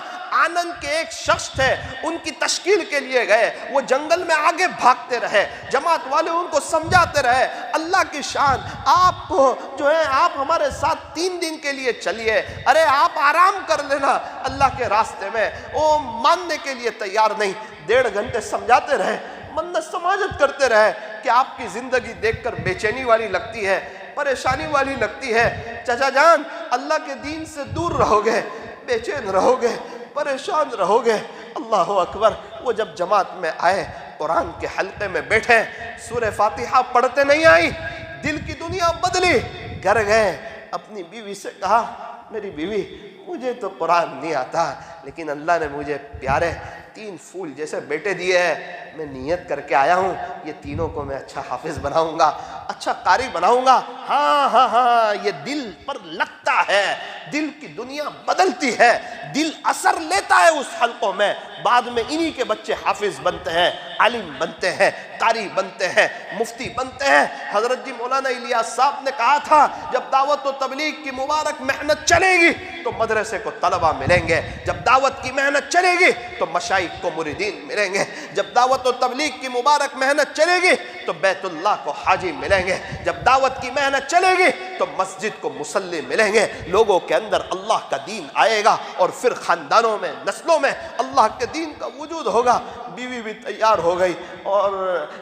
آنند کے ایک شخص تھے، ان کی تشکیل کے لیے گئے، وہ جنگل میں آگے بھاگتے رہے، جماعت والے ان کو سمجھاتے رہے اللہ کی شان۔ آپ جو ہے آپ ہمارے ساتھ 3 دن کے لیے چلیے، ارے آپ آرام کر لینا اللہ کے راستے میں۔ وہ ماننے کے لیے تیار نہیں، 1.5 گھنٹے سمجھاتے رہے، منت سماجت کرتے رہے کہ آپ کی زندگی دیکھ کر بے چینی والی لگتی ہے، پریشانی والی لگتی ہے۔ چچا جان اللہ کے دین سے دور رہو گے، بے چین رہو گے، پریشان رہو گے۔ اللہ اکبر۔ وہ جب جماعت میں آئے، قرآن کے حلقے میں بیٹھے، سورہ فاتحہ پڑھتے نہیں آئی، دل کی دنیا بدلی، گھر گئے، اپنی بیوی سے کہا میری بیوی مجھے تو قرآن نہیں آتا لیکن اللہ نے مجھے پیارے 3 پھول جیسے بیٹے دیے ہیں، میں نیت کر کے آیا ہوں یہ تینوں کو میں اچھا حافظ بناؤں گا۔ اچھا قاری بناؤں گا، ہاں ہاں ہاں یہ دل پر لگتا ہے، دل کی دنیا بدلتی ہے، دل اثر لیتا ہے اس حلقوں میں، بعد میں انہی کے بچے حافظ بنتے ہیں، عالم بنتے ہیں، قاری بنتے ہیں، مفتی بنتے ہیں۔ حضرت جی مولانا الیاس صاحب نے کہا تھا جب دعوت و تبلیغ کی مبارک محنت چلے گی تو مدرسے کو طلبہ ملیں گے، جب دعوت کی محنت چلے گی تو مشائخ کو مریدین ملیں گے، جب دعوت و تبلیغ کی مبارک محنت چلے گی تو بیت اللہ کو حاجی ملیں گے، جب دعوت کی محنت چلے گی تو مسجد کو مصلی ملیں گے، لوگوں کے اندر اللہ کا دین آئے گا، اور پھر خاندانوں میں، نسلوں میں اللہ کے دین کا وجود ہوگا۔ بیوی بھی تیار ہو گئی اور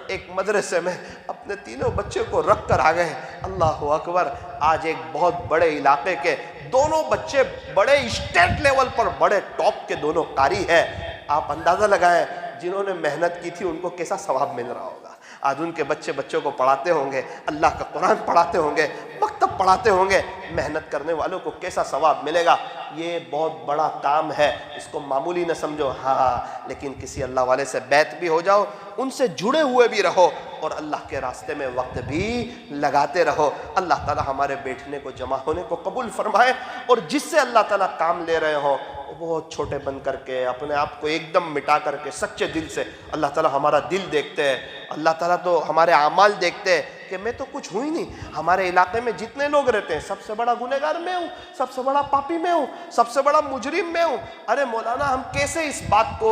ایک مدرسے میں اپنے تینوں بچے کو رکھ کر آ گئے۔ اللہ اکبر، آج ایک بہت بڑے علاقے کے دونوں بچے بڑے اسٹیٹ لیول پر بڑے ٹاپ کے دونوں قاری ہیں۔ آپ اندازہ لگائیں جنہوں نے محنت کی تھی ان کو کیسا ثواب مل رہا ہوگا۔ آج ان کے بچوں کو پڑھاتے ہوں گے، اللہ کا قرآن پڑھاتے ہوں گے، مکتب پڑھاتے ہوں گے، محنت کرنے والوں کو کیسا ثواب ملے گا۔ یہ بہت بڑا کام ہے، اس کو معمولی نہ سمجھو، ہاں لیکن کسی اللہ والے سے بیعت بھی ہو جاؤ، ان سے جڑے ہوئے بھی رہو اور اللہ کے راستے میں وقت بھی لگاتے رہو۔ اللہ تعالی ہمارے بیٹھنے کو، جمع ہونے کو قبول فرمائے، اور جس سے اللہ تعالیٰ کام لے رہے ہوں بہت چھوٹے بن کر کے، اپنے آپ کو ایک دم مٹا کر کے سچے دل سے، اللہ تعالیٰ ہمارا دل دیکھتے ہیں، اللہ تعالیٰ تو ہمارے اعمال دیکھتے ہیں کہ میں تو کچھ ہوں ہی نہیں، ہمارے علاقے میں جتنے لوگ رہتے ہیں سب سے بڑا گنہگار میں ہوں، سب سے بڑا پاپی میں ہوں، سب سے بڑا مجرم میں ہوں۔ ارے مولانا ہم کیسے اس بات کو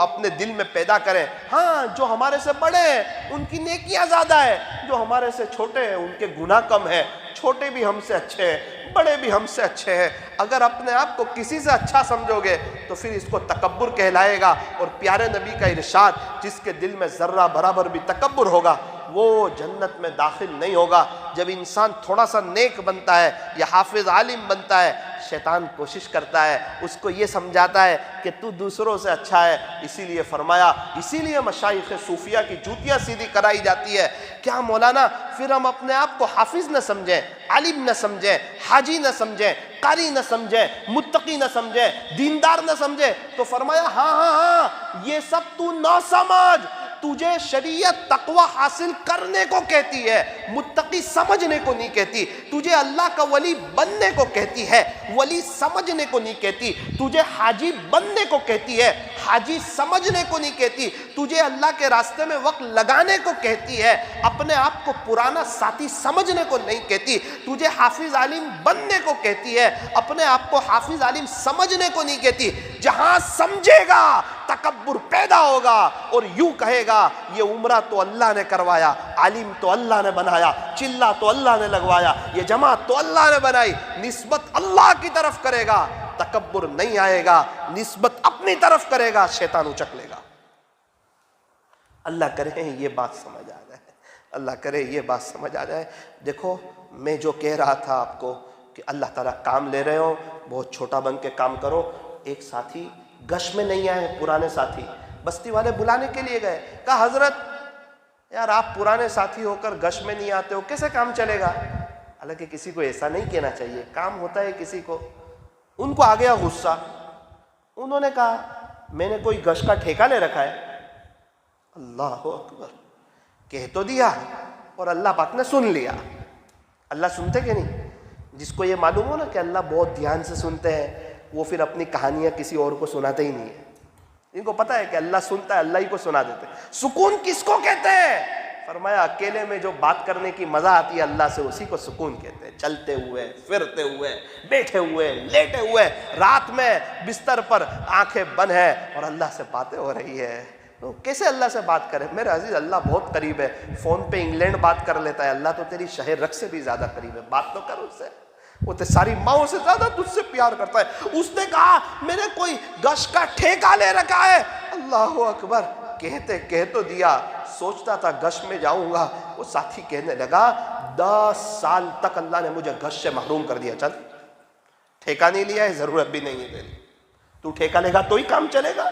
اپنے دل میں پیدا کریں؟ ہاں جو ہمارے سے بڑے ہیں ان کی نیکیاں زیادہ ہے، جو ہمارے سے چھوٹے ہیں ان کے گناہ کم ہے، چھوٹے بھی ہم سے اچھے ہیں، بڑے بھی ہم سے اچھے ہیں۔ اگر اپنے آپ کو کسی سے اچھا سمجھو گے تو پھر اس کو تکبر کہلائے گا، اور پیارے نبی کا ارشاد، جس کے دل میں ذرہ برابر بھی تکبر ہوگا وہ جنت میں داخل نہیں ہوگا۔ جب انسان تھوڑا سا نیک بنتا ہے یا حافظ عالم بنتا ہے، شیطان کوشش کرتا ہے، اس کو یہ سمجھاتا ہے کہ تو دوسروں سے اچھا ہے، اسی لیے فرمایا، اسی لیے مشائخ صوفیہ کی جوتیاں سیدھی کرائی جاتی ہے۔ کیا مولانا پھر ہم اپنے آپ کو حافظ نہ سمجھیں، عالم نہ سمجھیں، حاجی نہ سمجھیں، قاری نہ سمجھیں، متقی نہ سمجھیں، دیندار نہ سمجھیں؟ تو فرمایا ہاں ہاں ہاں یہ سب تو نہ سمجھ، تجھے شریعت تقوی حاصل کرنے کو کہتی ہے، متقی سمجھنے کو نہیں کہتی، تجھے اللہ کا ولی بننے کو کہتی ہے، ولی سمجھنے کو نہیں کہتی، تجھے حاجی بننے کو کہتی ہے، حاجی سمجھنے کو نہیں کہتی، تجھے اللہ کے راستے میں وقت لگانے کو کہتی ہے، اپنے آپ کو پرانا ساتھی سمجھنے کو نہیں کہتی، تجھے حافظ عالم بننے کو کہتی ہے، اپنے آپ کو حافظ عالم سمجھنے کو نہیں کہتی۔ جہاں سمجھے گا تکبر پیدا ہوگا اور یوں کہے گا یہ عمرہ تو اللہ نے کروایا، عالم تو اللہ نے بنایا، چلہ تو اللہ نے لگوایا، یہ جماعت تو اللہ نے بنائی، نسبت اللہ کی طرف کرے گا تکبر نہیں آئے گا، نسبت اپنی طرف کرے گا شیطان اچک لے گا۔ اللہ کرے یہ بات سمجھ آ جائے، اللہ کرے یہ بات سمجھ آ جائے۔ دیکھو میں جو کہہ رہا تھا آپ کو کہ اللہ تعالیٰ کام لے رہے ہو، بہت چھوٹا بن کے کام کرو۔ ایک ساتھی گش میں نہیں آئے، پرانے ساتھی بستی والے بلانے کے لیے گئے، کہا حضرت یار آپ پرانے ساتھی ہو کر گش میں نہیں آتے ہو، کیسے کام چلے گا؟ حالانکہ کسی کو ایسا نہیں کہنا چاہیے، کام ہوتا ہے کسی کو۔ ان کو آ گیا غصہ، انہوں نے کہا میں نے کوئی گش کا ٹھیکہ لے رکھا ہے؟ اللہ اکبر، کہہ تو دیا اور اللہ پاک نے سن لیا۔ اللہ سنتے کہ نہیں؟ جس کو یہ معلوم ہو نا کہ اللہ بہت دھیان سے سنتے ہیں، وہ پھر اپنی کہانیاں کسی اور کو سناتے ہی نہیں ہے۔ ان کو پتہ ہے کہ اللہ سنتا ہے، اللہ ہی کو سنا دیتے ہیں۔ سکون کس کو کہتے ہیں؟ فرمایا اکیلے میں جو بات کرنے کی مزہ آتی ہے اللہ سے، اسی کو سکون کہتے ہیں۔ چلتے ہوئے، پھرتے ہوئے، بیٹھے ہوئے، لیٹے ہوئے، رات میں بستر پر آنکھیں بند ہیں اور اللہ سے باتیں ہو رہی ہے، تو کیسے اللہ سے بات کرے؟ میرے عزیز اللہ بہت قریب ہے، فون پہ انگلینڈ بات کر لیتا ہے، اللہ تو تیری شہر رگ سے بھی زیادہ قریب ہے، بات تو کر اس سے، وہ تو ساری ماؤں سے زیادہ تجھ سے پیار کرتا ہے۔ اس نے کہا میں نے کوئی گش کا ٹھیکہ لے رکھا ہے۔ اللہ اکبر، کہہ تو دیا، سوچتا تھا گش میں جاؤں گا، وہ ساتھی کہنے لگا 10 سال تک اللہ نے مجھے گش سے محروم کر دیا، چل ٹھیکہ نہیں لیا ہے، ضرورت بھی نہیں ہے تیری، تو ٹھیکہ لے گا تو ہی کام چلے گا۔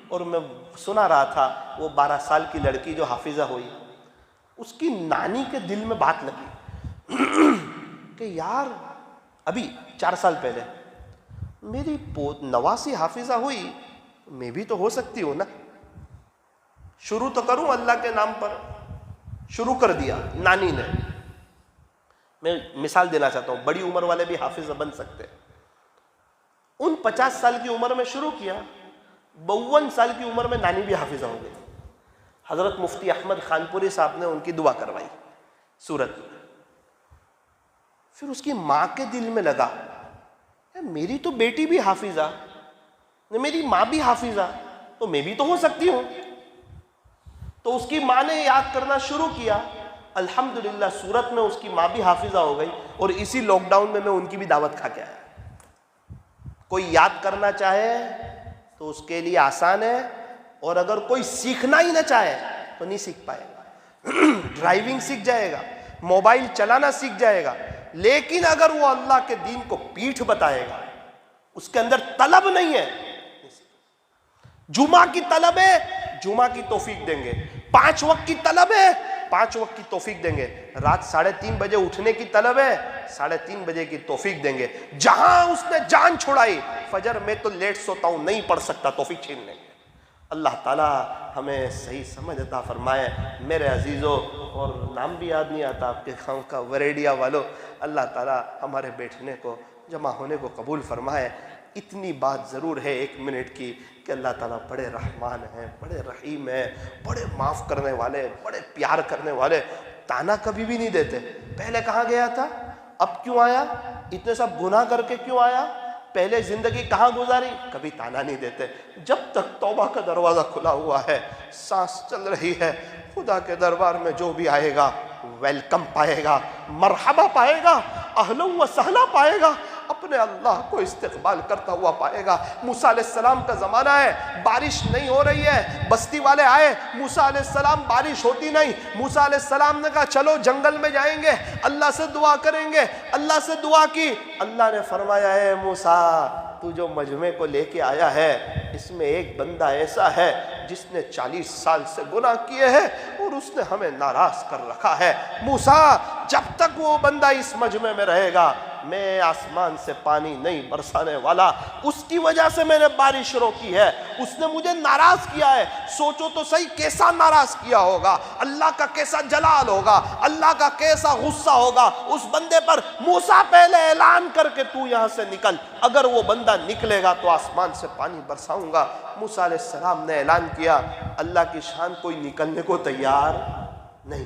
اور میں سنا رہا تھا وہ 12 سال کی لڑکی جو حافظہ ہوئی، اس کی نانی کے دل میں بات لگی کہ یار ابھی 4 سال پہلے میری نواسی حافظہ ہوئی، میں بھی تو ہو سکتی ہوں نا، شروع تو کروں اللہ کے نام پر۔ شروع کر دیا نانی نے. میں مثال دینا چاہتا ہوں, بڑی عمر والے بھی حافظ بن سکتے ہیں. ان 50 سال کی عمر میں شروع کیا, 52 سال کی عمر میں نانی بھی حافظہ ہو گئی. حضرت مفتی احمد خانپوری صاحب نے ان کی دعا کروائی سورت میں. پھر اس کی ماں کے دل میں لگا میری تو بیٹی بھی حافظہ, میری ماں بھی حافظہ, تو میں بھی تو ہو سکتی ہوں. تو اس کی ماں نے یاد کرنا شروع کیا. الحمدللہ سورت میں اس کی ماں بھی حافظہ ہو گئی, اور اسی لاک ڈاؤن میں ان کی بھی دعوت کھا کے آیا. کوئی یاد کرنا چاہے تو اس کے لیے آسان ہے, اور اگر کوئی سیکھنا ہی نہ چاہے تو نہیں سیکھ پائے گا. ڈرائیونگ سیکھ جائے گا, موبائل چلانا سیکھ جائے گا, لیکن اگر وہ اللہ کے دین کو پیٹھ بتائے گا, اس کے اندر طلب نہیں ہے. جمعہ کی طلب ہے, جمعہ کی توفیق دیں گے. 5 وقت کی طلب ہے, 5 وقت کی توفیق دیں گے. رات 3:30 بجے اٹھنے کی طلب ہے, 3:30 بجے کی توفیق دیں گے. جہاں اس نے جان چھڑائی, فجر میں تو لیٹ سوتا ہوں نہیں پڑھ سکتا, توفیق چھین لیں گے. اللہ تعالیٰ ہمیں صحیح سمجھ عطا فرمائے. میرے عزیزوں, اور نام بھی یاد نہیں آتا آپ کے خاں کا, وریڈیا والوں, اللہ تعالیٰ ہمارے بیٹھنے کو, جمع ہونے کو قبول فرمائے. اتنی بات ضرور ہے 1 منٹ کی کہ اللہ تعالیٰ بڑے رحمان ہیں, بڑے رحیم ہیں, بڑے معاف کرنے والے, بڑے پیار کرنے والے. تانا کبھی بھی نہیں دیتے. پہلے کہاں گیا تھا, اب کیوں آیا, اتنے سب گناہ کر کے کیوں آیا, پہلے زندگی کہاں گزاری, کبھی تانا نہیں دیتے. جب تک توبہ کا دروازہ کھلا ہوا ہے, سانس چل رہی ہے, خدا کے دربار میں جو بھی آئے گا ویلکم پائے گا, مرحبا پائے گا, اہلا و سہلا پائے گا, اپنے اللہ کو استقبال کرتا ہوا پائے گا. موسیٰ علیہ السلام کا زمانہ ہے, بارش نہیں ہو رہی ہے, بستی والے آئے, موسیٰ علیہ السلام بارش ہوتی نہیں. موسیٰ علیہ السلام نے کہا چلو جنگل میں جائیں گے, اللہ سے دعا کریں گے. اللہ سے دعا کی, اللہ نے فرمایا اے موسیٰ تو جو مجمع کو لے کے آیا ہے اس میں ایک بندہ ایسا ہے جس نے 40 سال سے گناہ کیے ہیں اور اس نے ہمیں ناراض کر رکھا ہے. موسیٰ جب تک وہ بندہ اس مجمع میں رہے گا میں آسمان سے پانی نہیں برسانے والا. اس کی وجہ سے میں نے بارش روکی ہے, اس نے مجھے ناراض کیا ہے. سوچو تو صحیح کیسا ناراض کیا ہوگا, اللہ کا کیسا جلال ہوگا, اللہ کا کیسا غصہ ہوگا اس بندے پر. موسیٰ پہلے اعلان کر کے تو یہاں سے نکل, اگر وہ بندہ نکلے گا تو آسمان سے پانی برساؤں گا. موسیٰ علیہ السلام نے اعلان کیا, اللہ کی شان کوئی نکلنے کو تیار نہیں.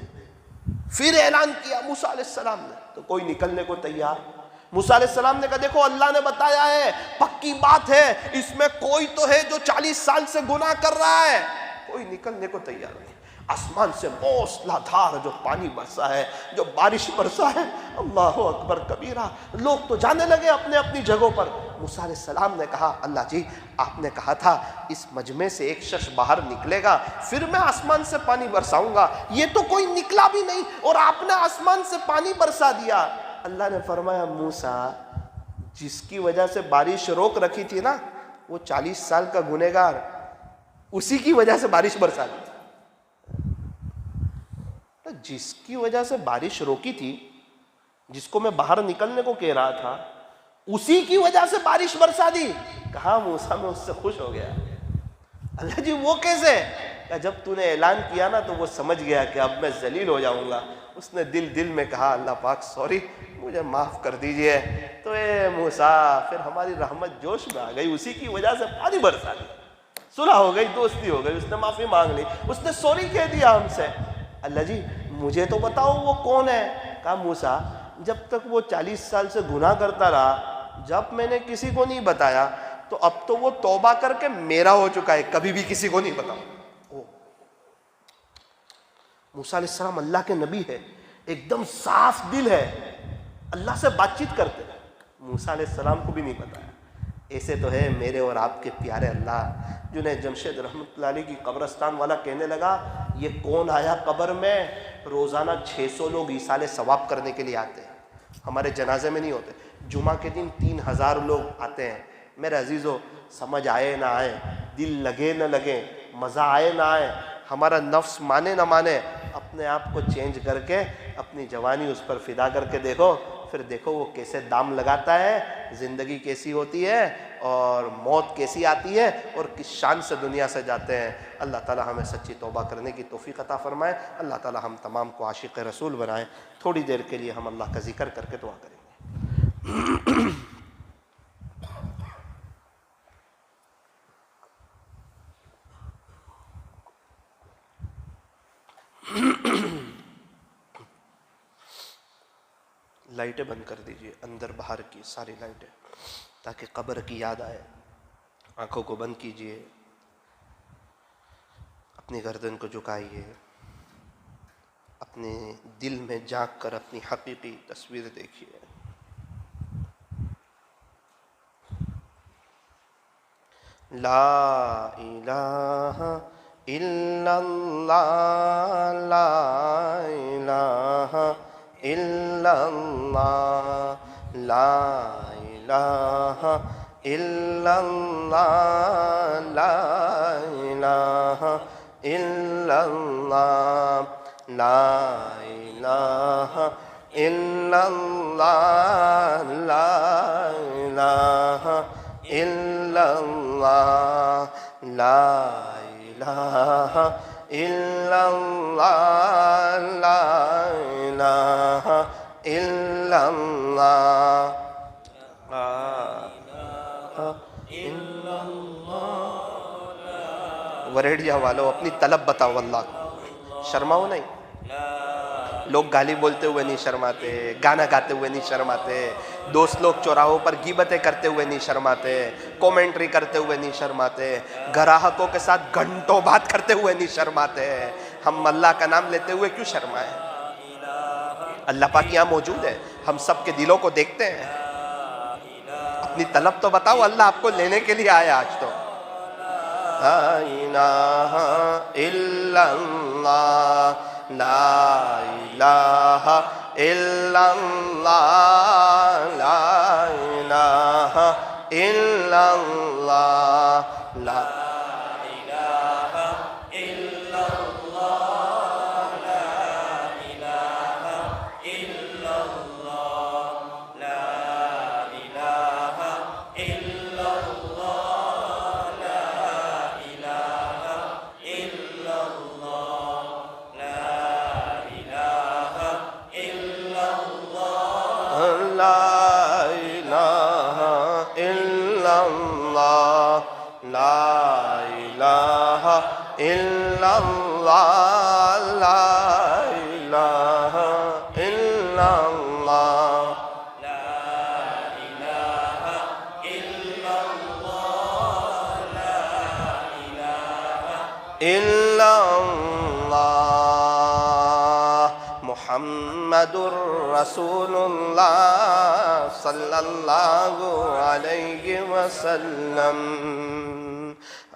پھر اعلان کیا موسیٰ علیہ السلام نے, تو کوئی نکلنے کو تیار. موسیٰ علیہ السلام نے کہا دیکھو اللہ نے بتایا ہے, پکی بات ہے, اس میں کوئی تو ہے جو 40 سال سے گناہ کر رہا ہے, کوئی نکلنے کو تیار نہیں. آسمان سے موسلا دھار جو پانی برسا ہے, جو بارش برسا ہے, اللہ اکبر کبیرہ. لوگ تو جانے لگے اپنے اپنی جگہوں پر. موسیٰ علیہ السلام نے کہا اللہ جی آپ نے کہا تھا اس مجمع سے ایک شخص باہر نکلے گا پھر میں آسمان سے پانی برساؤں گا, یہ تو کوئی نکلا بھی نہیں اور آپ نے آسمان سے پانی برسا دیا. اللہ نے فرمایا موسیٰ جس کی وجہ سے بارش روک رکھی تھی نا, وہ 40 سال کا گنہگار, اسی کی وجہ سے بارش برسا دی. جس کی وجہ سے بارش روکی تھی, جس کو میں باہر نکلنے کو کہہ رہا تھا, اسی کی وجہ سے بارش برسا دی. کہا موسیٰ میں اس سے خوش ہو گیا. اللہ جی وہ کیسے؟ کہ جب تو نے اعلان کیا نا تو وہ سمجھ گیا کہ اب میں ذلیل ہو جاؤں گا. اس نے دل میں کہا اللہ پاک سوری, مجھے معاف کر دیجئے. تو اے موسیٰ پھر ہماری رحمت جوش میں آ گئی, اسی کی وجہ سے پانی برسا دی, صلح ہو گئی, دوستی ہو گئی, اس نے معافی مانگ لی, اس نے سوری کہہ دیا ہم سے. اللہ جی مجھے تو بتاؤ وہ کون ہے؟ کہا موسیٰ جب تک وہ 40 سال سے گناہ کرتا رہا, جب میں نے کسی کو نہیں بتایا تو اب تو وہ توبہ کر کے میرا ہو چکا ہے, کبھی بھی کسی کو نہیں بتاؤ. موسیٰ علیہ السلام اللہ کے نبی ہے, ایک دم صاف دل ہے, اللہ سے بات چیت کرتے. موسیٰ علیہ السلام کو بھی نہیں بتایا. ایسے تو ہے میرے اور آپ کے پیارے اللہ. جنہیں جمشید رحمۃ اللہ علیہ کی قبرستان والا کہنے لگا یہ کون آیا قبر میں, روزانہ 600 لوگ ایصال ثواب کرنے کے لیے آتے ہیں, ہمارے جنازے میں نہیں ہوتے. جمعہ کے دن 3000 لوگ آتے ہیں. میرے عزیزو سمجھ آئے نہ آئے, دل لگے نہ لگے, مزہ آئے نہ آئے, ہمارا نفس مانے نہ مانے, اپنے آپ کو چینج کر کے اپنی جوانی اس پر فدا کر کے دیکھو, پھر دیکھو وہ کیسے دام لگاتا ہے، زندگی کیسی ہوتی ہے اور موت کیسی آتی ہے اور کس شان سے دنیا سے جاتے ہیں۔ اللہ تعالی ہمیں سچی توبہ کرنے کی توفیق عطا فرمائے، اللہ تعالی ہم تمام کو عاشق رسول بنائے۔ تھوڑی دیر کے لیے ہم اللہ کا ذکر کر کے دعا کریں گے۔ لائٹیں بند کر دیجئے، اندر باہر کی ساری لائٹیں، تاکہ قبر کی یاد آئے۔ آنکھوں کو بند کیجئے، اپنی گردن کو جھکائیے، اپنے دل میں جھانک کر اپنی حقیقی تصویر دیکھیے۔ لا الہ الا اللہ، لا الہ الا اللہ، لا الہ الا اللہ، لا الہ الا اللہ، لا الہ الا اللہ، لا الہ الا اللہ، لا الہ الا اللہ، لا الہ الا اللہ، لا الہ الا اللہ۔ وریڈیا والو اپنی طلب بتاؤ اللہ کو، شرماؤ نہیں۔ لوگ گالی بولتے ہوئے نہیں شرماتے، گانا گاتے ہوئے نہیں شرماتے، دوست لوگ چوراہوں پر غیبتیں کرتے ہوئے نہیں شرماتے، کومنٹری کرتے ہوئے نہیں شرماتے، گراہکوں کے ساتھ گھنٹوں بات کرتے ہوئے نہیں شرماتے۔ ہم اللہ کا نام لیتے ہوئے کیوں شرمائیں؟ اللہ پاک یہاں موجود ہے، ہم سب کے دلوں کو دیکھتے ہیں۔ اپنی طلب تو بتاؤ، اللہ آپ کو لینے کے لیے آیا آج تو۔ لا الہ الا اللہ، لا الہ الا اللہ، لا الہ الا اللہ، لا الہ الا اللہ، لا الہ الا اللہ، لا الہ الا اللہ، لا الہ الا اللہ، لا الہ الا اللہ، لا الہ الا اللہ، لا الہ الا اللہ، لا الہ الا اللہ، لا الہ الا اللہ، لا الہ الا اللہ، محمد الرسول اللہ صلی اللہ علیہ وسلم۔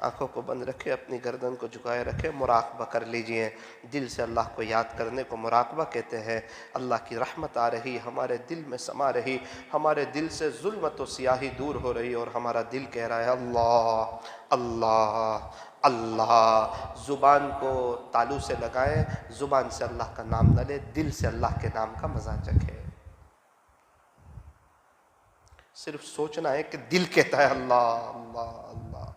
آنکھوں کو بند رکھے، اپنی گردن کو جھکائے رکھے، مراقبہ کر لیجئے۔ دل سے اللہ کو یاد کرنے کو مراقبہ کہتے ہیں۔ اللہ کی رحمت آ رہی، ہمارے دل میں سما رہی، ہمارے دل سے ظلمت و سیاہی دور ہو رہی، اور ہمارا دل کہہ رہا ہے اللہ اللہ اللہ۔ زبان کو تالو سے لگائیں، زبان سے اللہ کا نام نہ لے، دل سے اللہ کے نام کا مزہ چکھے۔ صرف سوچنا ہے کہ دل کہتا ہے اللہ اللہ اللہ۔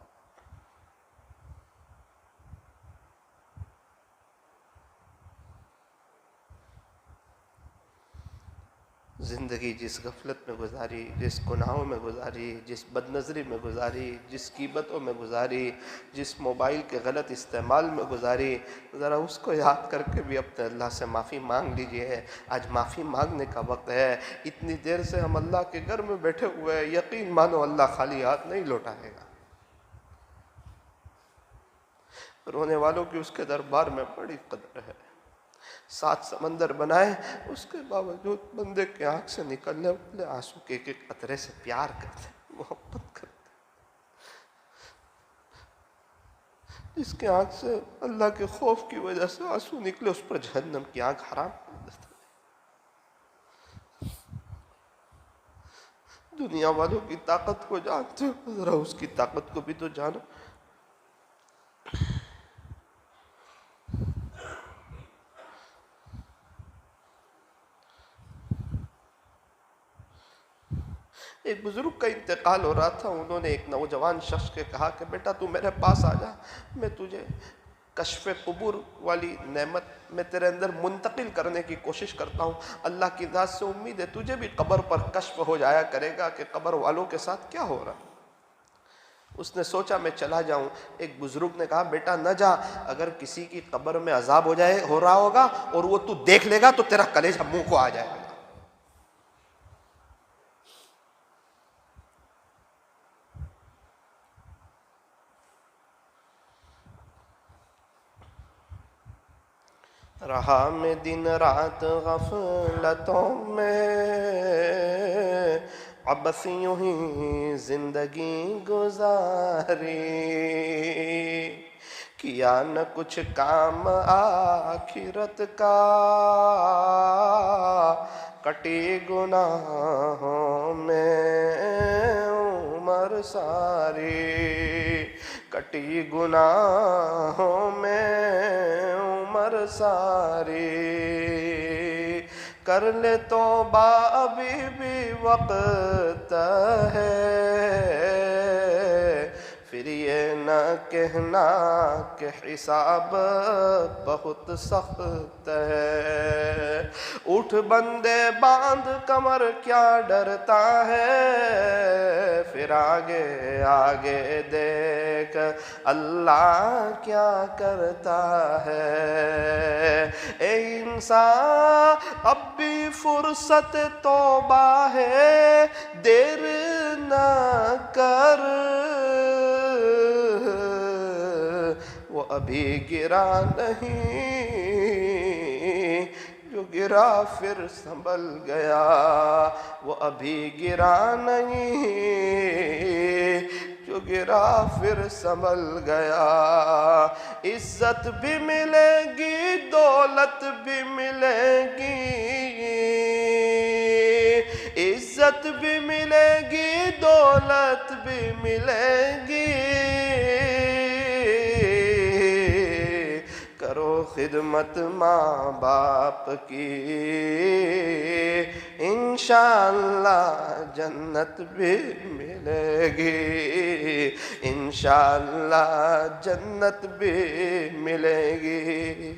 زندگی جس غفلت میں گزاری، جس گناہوں میں گزاری، جس بد نظری میں گزاری، جس غیبتوں میں گزاری، جس موبائل کے غلط استعمال میں گزاری، ذرا اس کو یاد کر کے بھی اپنے اللہ سے معافی مانگ لیجئے۔ آج معافی مانگنے کا وقت ہے۔ اتنی دیر سے ہم اللہ کے گھر میں بیٹھے ہوئے، یقین مانو اللہ خالی ہاتھ نہیں لوٹائے گا۔ رونے والوں کی اس کے دربار میں بڑی قدر ہے۔ 7 سمندر بنائے، اس کے باوجود بندے کے آنکھ سے نکلنے والے آنسو کے ایک ایک قطرے سے پیار کرتے، محبت کرتے۔ جس کے آنکھ سے اللہ کے خوف کی وجہ سے آنسو نکلے، اس پر جہنم کی آنکھ حرام کر دیتے۔ دنیا والوں کی طاقت کو جانتے ہو، ذرا اس کی طاقت کو بھی تو جانو۔ ایک بزرگ کا انتقال ہو رہا تھا، انہوں نے ایک نوجوان شخص کے کہا کہ بیٹا تو میرے پاس آ جا، میں تجھے کشف قبور والی نعمت میں تیرے اندر منتقل کرنے کی کوشش کرتا ہوں، اللہ کی ذات سے امید ہے تجھے بھی قبر پر کشف ہو جایا کرے گا کہ قبر والوں کے ساتھ کیا ہو رہا ہے۔ اس نے سوچا میں چلا جاؤں۔ ایک بزرگ نے کہا بیٹا نہ جا، اگر کسی کی قبر میں عذاب ہو رہا ہوگا اور وہ تو دیکھ لے گا تو تیرا کلیجہ منہ کو آ جائے گا۔ رہا میں دن رات غفلتوں میں، عبث یوں ہی زندگی گزاری، کیا نہ کچھ کام آخرت کا، کٹی گناہوں میں عمر ساری، کٹی گناہوں میں عمر ساری، کر لے توبہ ابھی بھی وقت ہے، پھر یہ نہ کہنا کہ حساب بہت سخت ہے، اٹھ بندے باندھ کمر کیا ڈرتا ہے، پھر آگے آگے دیکھ اللہ کیا کرتا ہے، اے انسان اب بھی فرصت توبہ ہے، دیر نہ کر، وہ ابھی گرا نہیں، جو گرا پھر سنبھل گیا، وہ ابھی گرا نہیں، جو گرا پھر سنبھل گیا، عزت بھی ملے گی دولت بھی ملے گی، عزت بھی ملے گی دولت بھی ملے گی، کرو خدمت ماں باپ کی، انشاءاللہ جنت بھی ملے گی، انشاءاللہ جنت بھی ملے گی۔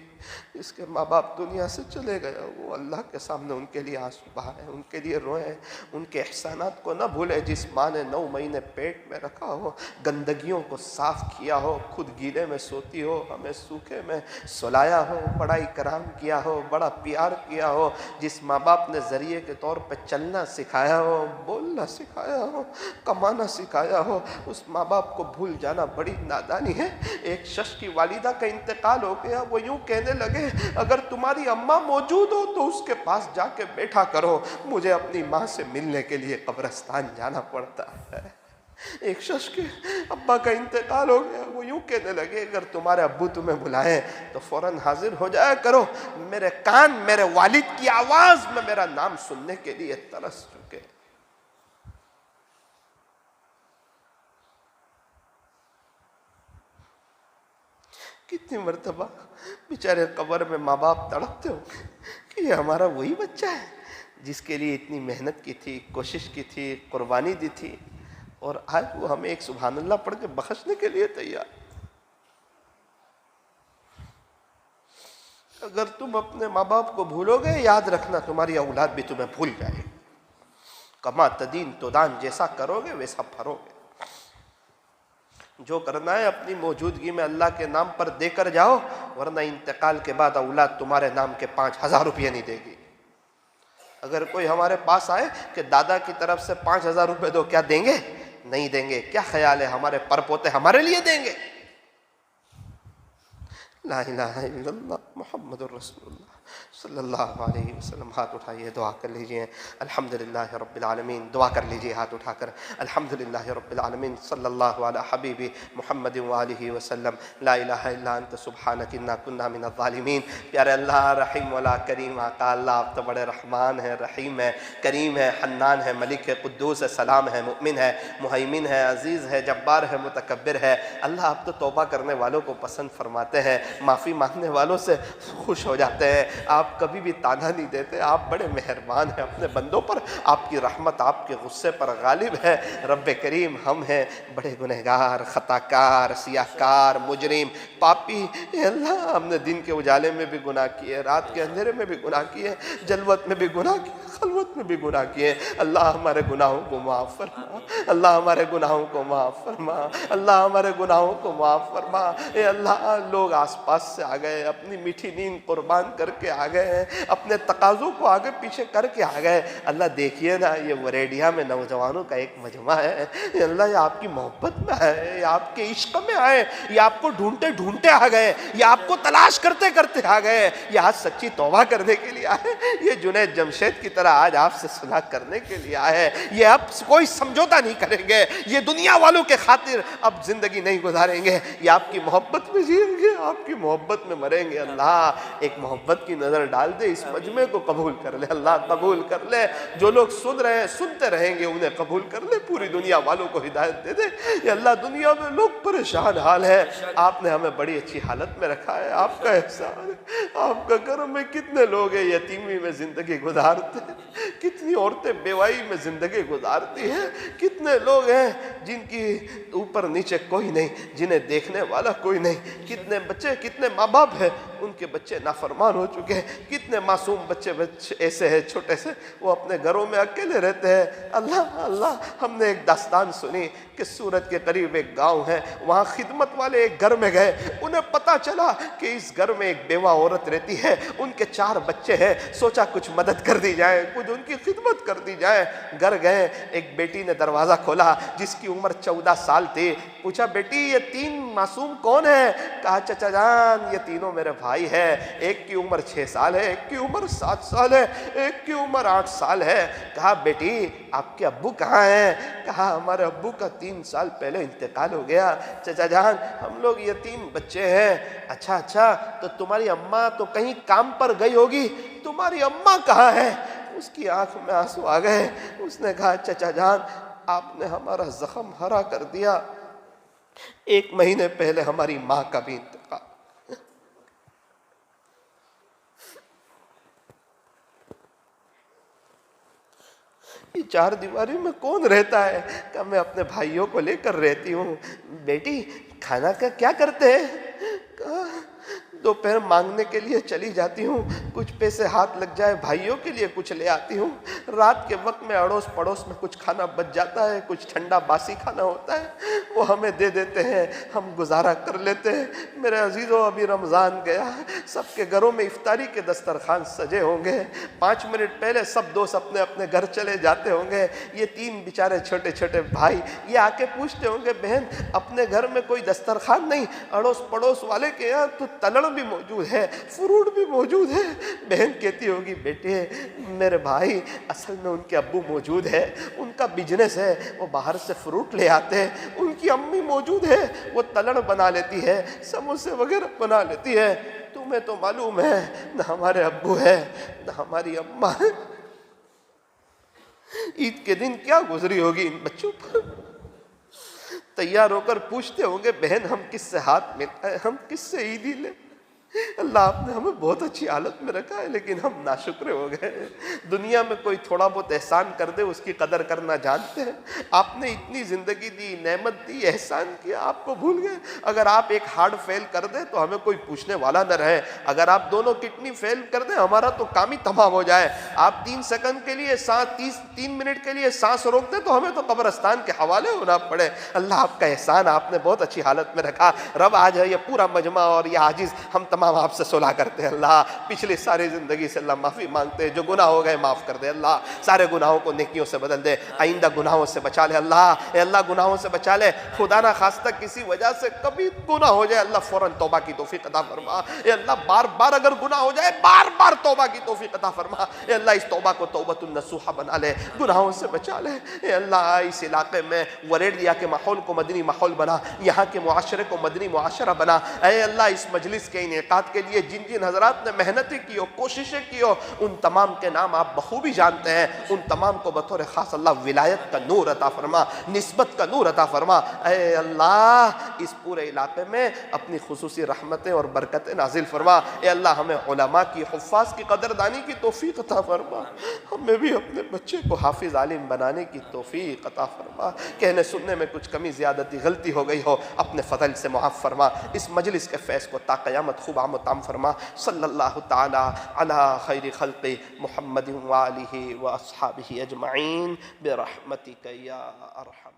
جس کے ماں باپ دنیا سے چلے گئے وہ اللہ کے سامنے ان کے لیے آنسو بہائے، ان کے لیے روئے، ان کے احسانات کو نہ بھولے۔ جس ماں نے 9 مہینے پیٹ میں رکھا ہو، گندگیوں کو صاف کیا ہو، خود گیلے میں سوتی ہو، ہمیں سوکھے میں سلایا ہو، بڑا اکرام کیا ہو، بڑا پیار کیا ہو، جس ماں باپ نے ذریعے کے طور پہ چلنا سکھایا ہو، بولنا سکھایا ہو، کمانا سکھایا ہو، اس ماں باپ کو بھول جانا بڑی نادانی ہے۔ ایک شخص کی والدہ کا انتقال ہو گیا، وہ یوں کہنے لگے اگر تمہاری اماں موجود ہو تو اس کے پاس جا کے بیٹھا کرو، مجھے اپنی ماں سے ملنے کے لیے قبرستان جانا پڑتا ہے۔ ایک شخص کے ابا کا انتقال ہو گیا، وہ یوں کہنے لگے اگر تمہارے ابو تمہیں بلائیں تو فوراً حاضر ہو جایا کرو، میرے کان میرے والد کی آواز میں میرا نام سننے کے لیے ترس چکے۔ کتنی مرتبہ بیچارے قبر میں ماں باپ تڑپتے ہوں گے کہ یہ ہمارا وہی بچہ ہے جس کے لیے اتنی محنت کی تھی، کوشش کی تھی، قربانی دی تھی، اور آج وہ ہمیں ایک سبحان اللہ پڑھ کے بخشنے کے لیے تیار۔ اگر تم اپنے ماں باپ کو بھولو گے، یاد رکھنا تمہاری اولاد بھی تمہیں بھول جائے۔ کما تدین تدان، جیسا کرو گے ویسا پھرو گے۔ جو کرنا ہے اپنی موجودگی میں اللہ کے نام پر دے کر جاؤ، ورنہ انتقال کے بعد اولاد تمہارے نام کے 5000 روپیہ نہیں دے گی۔ اگر کوئی ہمارے پاس آئے کہ دادا کی طرف سے 5000 روپے دو، کیا دیں گے؟ نہیں دیں گے۔ کیا خیال ہے ہمارے پر پوتے ہمارے لیے دیں گے؟ لا الہ الا اللہ محمد الرسول اللہ صلی اللہ علیہ وسلم۔ ہاتھ اٹھائیے، دعا کر لیجئے۔ الحمدللہ رب العالمین، دعا کر لیجئے ہاتھ اٹھا کر۔ الحمدللہ رب العالمین، صلی اللہ علی حبیبی محمد وآلہ وسلم۔ لا الہ الا انت سبحانک انا کنا من الظالمین۔ پیارے اللہ، رحیم والا کریم آقا اللہ، آپ تو بڑے رحمان ہیں، رحیم ہے، کریم ہے، حنان ہے، ملک ہے، قدوس ہے، سلام ہے، مؤمن ہے، مہیمن ہے، عزیز ہے، جبار ہے، متکبر ہے۔ اللہ آپ تو توبہ کرنے والوں کو پسند فرماتے ہیں، معافی مانگنے والوں سے خوش ہو جاتے ہیں۔ آپ آپ کبھی بھی تانا نہیں دیتے، آپ بڑے مہربان ہیں اپنے بندوں پر، آپ کی رحمت آپ کے غصے پر غالب ہے۔ رب کریم ہم ہیں بڑے گنہگار، خطاکار، سیاہکار، مجرم، پاپی، اے اللہ ہم نے دن کے اجالے میں بھی گناہ کیے، رات کے اندھیرے میں بھی گناہ کیے، جلوت میں بھی گناہ کیے، خلوت میں بھی گناہ کیے۔ اللہ ہمارے گناہوں کو معاف فرما، اللہ ہمارے گناہوں کو معاف فرما، اللہ ہمارے گناہوں کو معاف فرما۔ اے اللہ لوگ آس پاس سے آ گئے، اپنی میٹھی نیند قربان کر کے آ گئے ہیں، اپنے تقاضوں کو آگے پیچھے کر کے آ گئے۔ اللہ دیکھیے نا یہ وریڈیا میں نوجوانوں کا ایک مجمع ہے، اے اللہ یہ آپ کی محبت میں آئے، یہ آپ کے عشق میں آئے، یہ آپ کو ڈھونڈتے ڈھونڈتے آ گئے، یہ آپ کو تلاش کرتے کرتے آ گئے، یہ آج سچی توبہ کرنے کے لیے آئے، یہ جنید جمشید کی طرح آج آپ سے صلح کرنے کے لیے آئے۔ یہ اب کوئی سمجھوتا نہیں کریں گے، یہ دنیا والوں کے خاطر اب زندگی نہیں گزاریں گے، یہ آپ کی محبت میں جئیں گے، آپ کی محبت میں مریں گے۔ اللہ ایک محبت کی نظر ڈال دے، اس مجمع کو قبول کر لے، اللہ قبول کر لے، جو لوگ سن رہے ہیں سنتے رہیں گے انہیں قبول کر لے، پوری دنیا والوں کو ہدایت دے دے۔ یا اللہ دنیا میں لوگ پریشان حال ہے، آپ نے ہمیں بڑی اچھی حالت میں رکھا ہے، آپ کا احسان ہے، آپ کا کرم ہے۔ کتنے لوگ ہیں یتیمی میں زندگی گزارتے ہیں، کتنی عورتیں بیوائی میں زندگی گزارتی ہیں، کتنے لوگ ہیں جن کی اوپر نیچے کوئی نہیں، جنہیں دیکھنے والا کوئی نہیں، کتنے بچے، کتنے ماں باپ ہیں ان کے بچے نافرمان ہو چکے ہیں، کتنے معصوم بچے ایسے ہیں چھوٹے سے وہ اپنے گھروں میں اکیلے رہتے ہیں۔ اللہ ہم نے ایک داستان سنی کہ سورت کے قریب ایک گاؤں ہے، وہاں خدمت والے ایک گھر میں گئے، انہیں پتا چلا کہ اس گھر میں ایک بیوہ عورت رہتی ہے، ان کے 4 بچے ہیں، سوچا کچھ مدد کر دی جائے، کچھ ان کی خدمت کر دی جائے۔ گھر گئے، ایک بیٹی نے دروازہ کھولا جس کی عمر 14 سال تھی، پوچھا بیٹی یہ 3 معصوم کون ہیں؟ کہا چچا جان یہ تینوں میرے بھائی ہیں، ایک کی عمر 6 سال ہے، ایک کی عمر 7 سال ہے، ایک کی عمر 8 سال ہے۔ کہا بیٹی آپ کے ابو کہاں ہیں؟ کہا ہمارے ابو کا 3 سال پہلے انتقال ہو گیا چچا جان، ہم لوگ یتیم بچے ہیں۔ اچھا تو تمہاری اماں تو کہیں کام پر گئی ہوگی، تمہاری اماں کہاں ہے؟ اس کی آنکھ میں آنسو آ گئے، اس نے کہا چچا جان آپ نے ہمارا زخم ہرا کر دیا، 1 مہینے پہلے ہماری ماں کا بھی انتقال۔ یہ 4 دیواری میں کون رہتا ہے؟ کہ میں اپنے بھائیوں کو لے کر رہتی ہوں۔ بیٹی کھانا کا کیا کرتے ہیں؟ کہا دوپہر مانگنے کے لیے چلی جاتی ہوں، کچھ پیسے ہاتھ لگ جائے بھائیوں کے لیے کچھ لے آتی ہوں، رات کے وقت میں اڑوس پڑوس میں کچھ کھانا بچ جاتا ہے، کچھ ٹھنڈا باسی کھانا ہوتا ہے وہ ہمیں دے دیتے ہیں، ہم گزارا کر لیتے ہیں۔ میرے عزیزوں ابھی رمضان گیا، سب کے گھروں میں افطاری کے دسترخوان سجے ہوں گے، 5 منٹ پہلے سب دوست اپنے اپنے گھر چلے جاتے ہوں گے، یہ 3 بیچارے چھوٹے چھوٹے بھائی یہ آ کے پوچھتے ہوں گے بہن اپنے گھر میں کوئی دسترخوان نہیں؟ اڑوس پڑوس والے کے یہاں تو تلڑ بھی موجود ہے، فروٹ بھی موجود ہے۔ بہن کہتی ہوگی بیٹے میرے بھائی اصل میں ان کے ابو موجود ہے، ان کا بزنس ہے، وہ باہر سے فروٹ لے آتے ہیں، ان کی امی موجود ہے وہ تلڑ بنا لیتی ہے، سموسے وغیرہ بنا لیتی ہے۔ تمہیں تو معلوم ہے نہ ہمارے ابو ہے نہ ہماری اماں ہے۔ عید کے دن کیا گزری ہوگی ان بچوں پر؟ تیار ہو کر پوچھتے ہوں گے بہن ہم کس سے ہاتھ ملائیں، ہم کس سے عیدی لیں؟ اللہ آپ نے ہمیں بہت اچھی حالت میں رکھا ہے لیکن ہم ناشکرے ہو گئے۔ دنیا میں کوئی تھوڑا بہت احسان کر دے اس کی قدر کرنا جانتے ہیں۔ آپ نے اتنی زندگی دی، نعمت دی، احسان کیا، آپ کو بھول گئے۔ اگر آپ ایک ہارٹ فیل کر دیں تو ہمیں کوئی پوچھنے والا نہ رہے، اگر آپ دونوں کڈنی فیل کر دیں ہمارا تو کام ہی تمام ہو جائے۔ آپ 3 سیکنڈ کے لیے 3 منٹ کے لیے سانس روک دیں تو ہمیں تو قبرستان کے حوالے ہونا پڑے۔ اللہ آپ کا احسان، آپ نے بہت اچھی حالت میں رکھا۔ رب آج ہے یہ پورا مجمع اور یہ عاجز ہم تمام آپ سے صلح کرتے ہیں۔ اللہ پچھلی ساری زندگی سے اللہ معافی مانگتے ہیں، جو گناہ ہو گئے معاف کر دے، اللہ سارے گناہوں کو نیکیوں سے بدل دے، آئندہ گناہوں سے بچا لے۔ اے اللہ گناہوں سے بچا لے، خدا نہ خواستہ کسی وجہ سے کبھی گناہ ہو جائے اللہ فوراً توبہ کی توفیق عطا فرما۔ اے اللہ بار بار اگر گناہ ہو جائے بار بار توبہ کی توفیق عطا فرما۔ اے اللہ اس توبہ کو توبۃ النصوحہ بنا لے، گناہوں سے بچا لے۔ اے اللہ اس علاقے میں وریڈیا کے ماحول کو مدنی ماحول بنا، یہاں کے معاشرے کو مدنی معاشرہ بنا۔ اے اللہ اس مجلس کے انعقاد تحقیقات کے لیے جن جن حضرات نے محنتیں کی ہو، کوششیں کی ہو، ان تمام کے نام آپ بخوبی جانتے ہیں. ان تمام کو بطور خاص اللہ ولایت کا نور عطا فرما، نسبت کا نور عطا فرما. اے اللہ اس پورے علاقے میں اپنی خصوصی رحمتیں اور برکتیں نازل فرما. اے اللہ ہمیں علماء کی، حفاظ کی قدردانی کی توفیق عطا فرما. ہمیں بھی اپنے بچے کو حافظ عالم بنانے کی توفیق عطا فرما. کہنے سننے میں کچھ کمی زیادتی غلطی ہو گئی ہو اپنے فضل سے معاف فرما. اس مجلس کے فیض کو تا قیامت خوب عام و تام فرما. صلی اللہ تعالی علی خیر خلق محمد وآلہ واصحابہ اجمعین برحمتک یا ارحم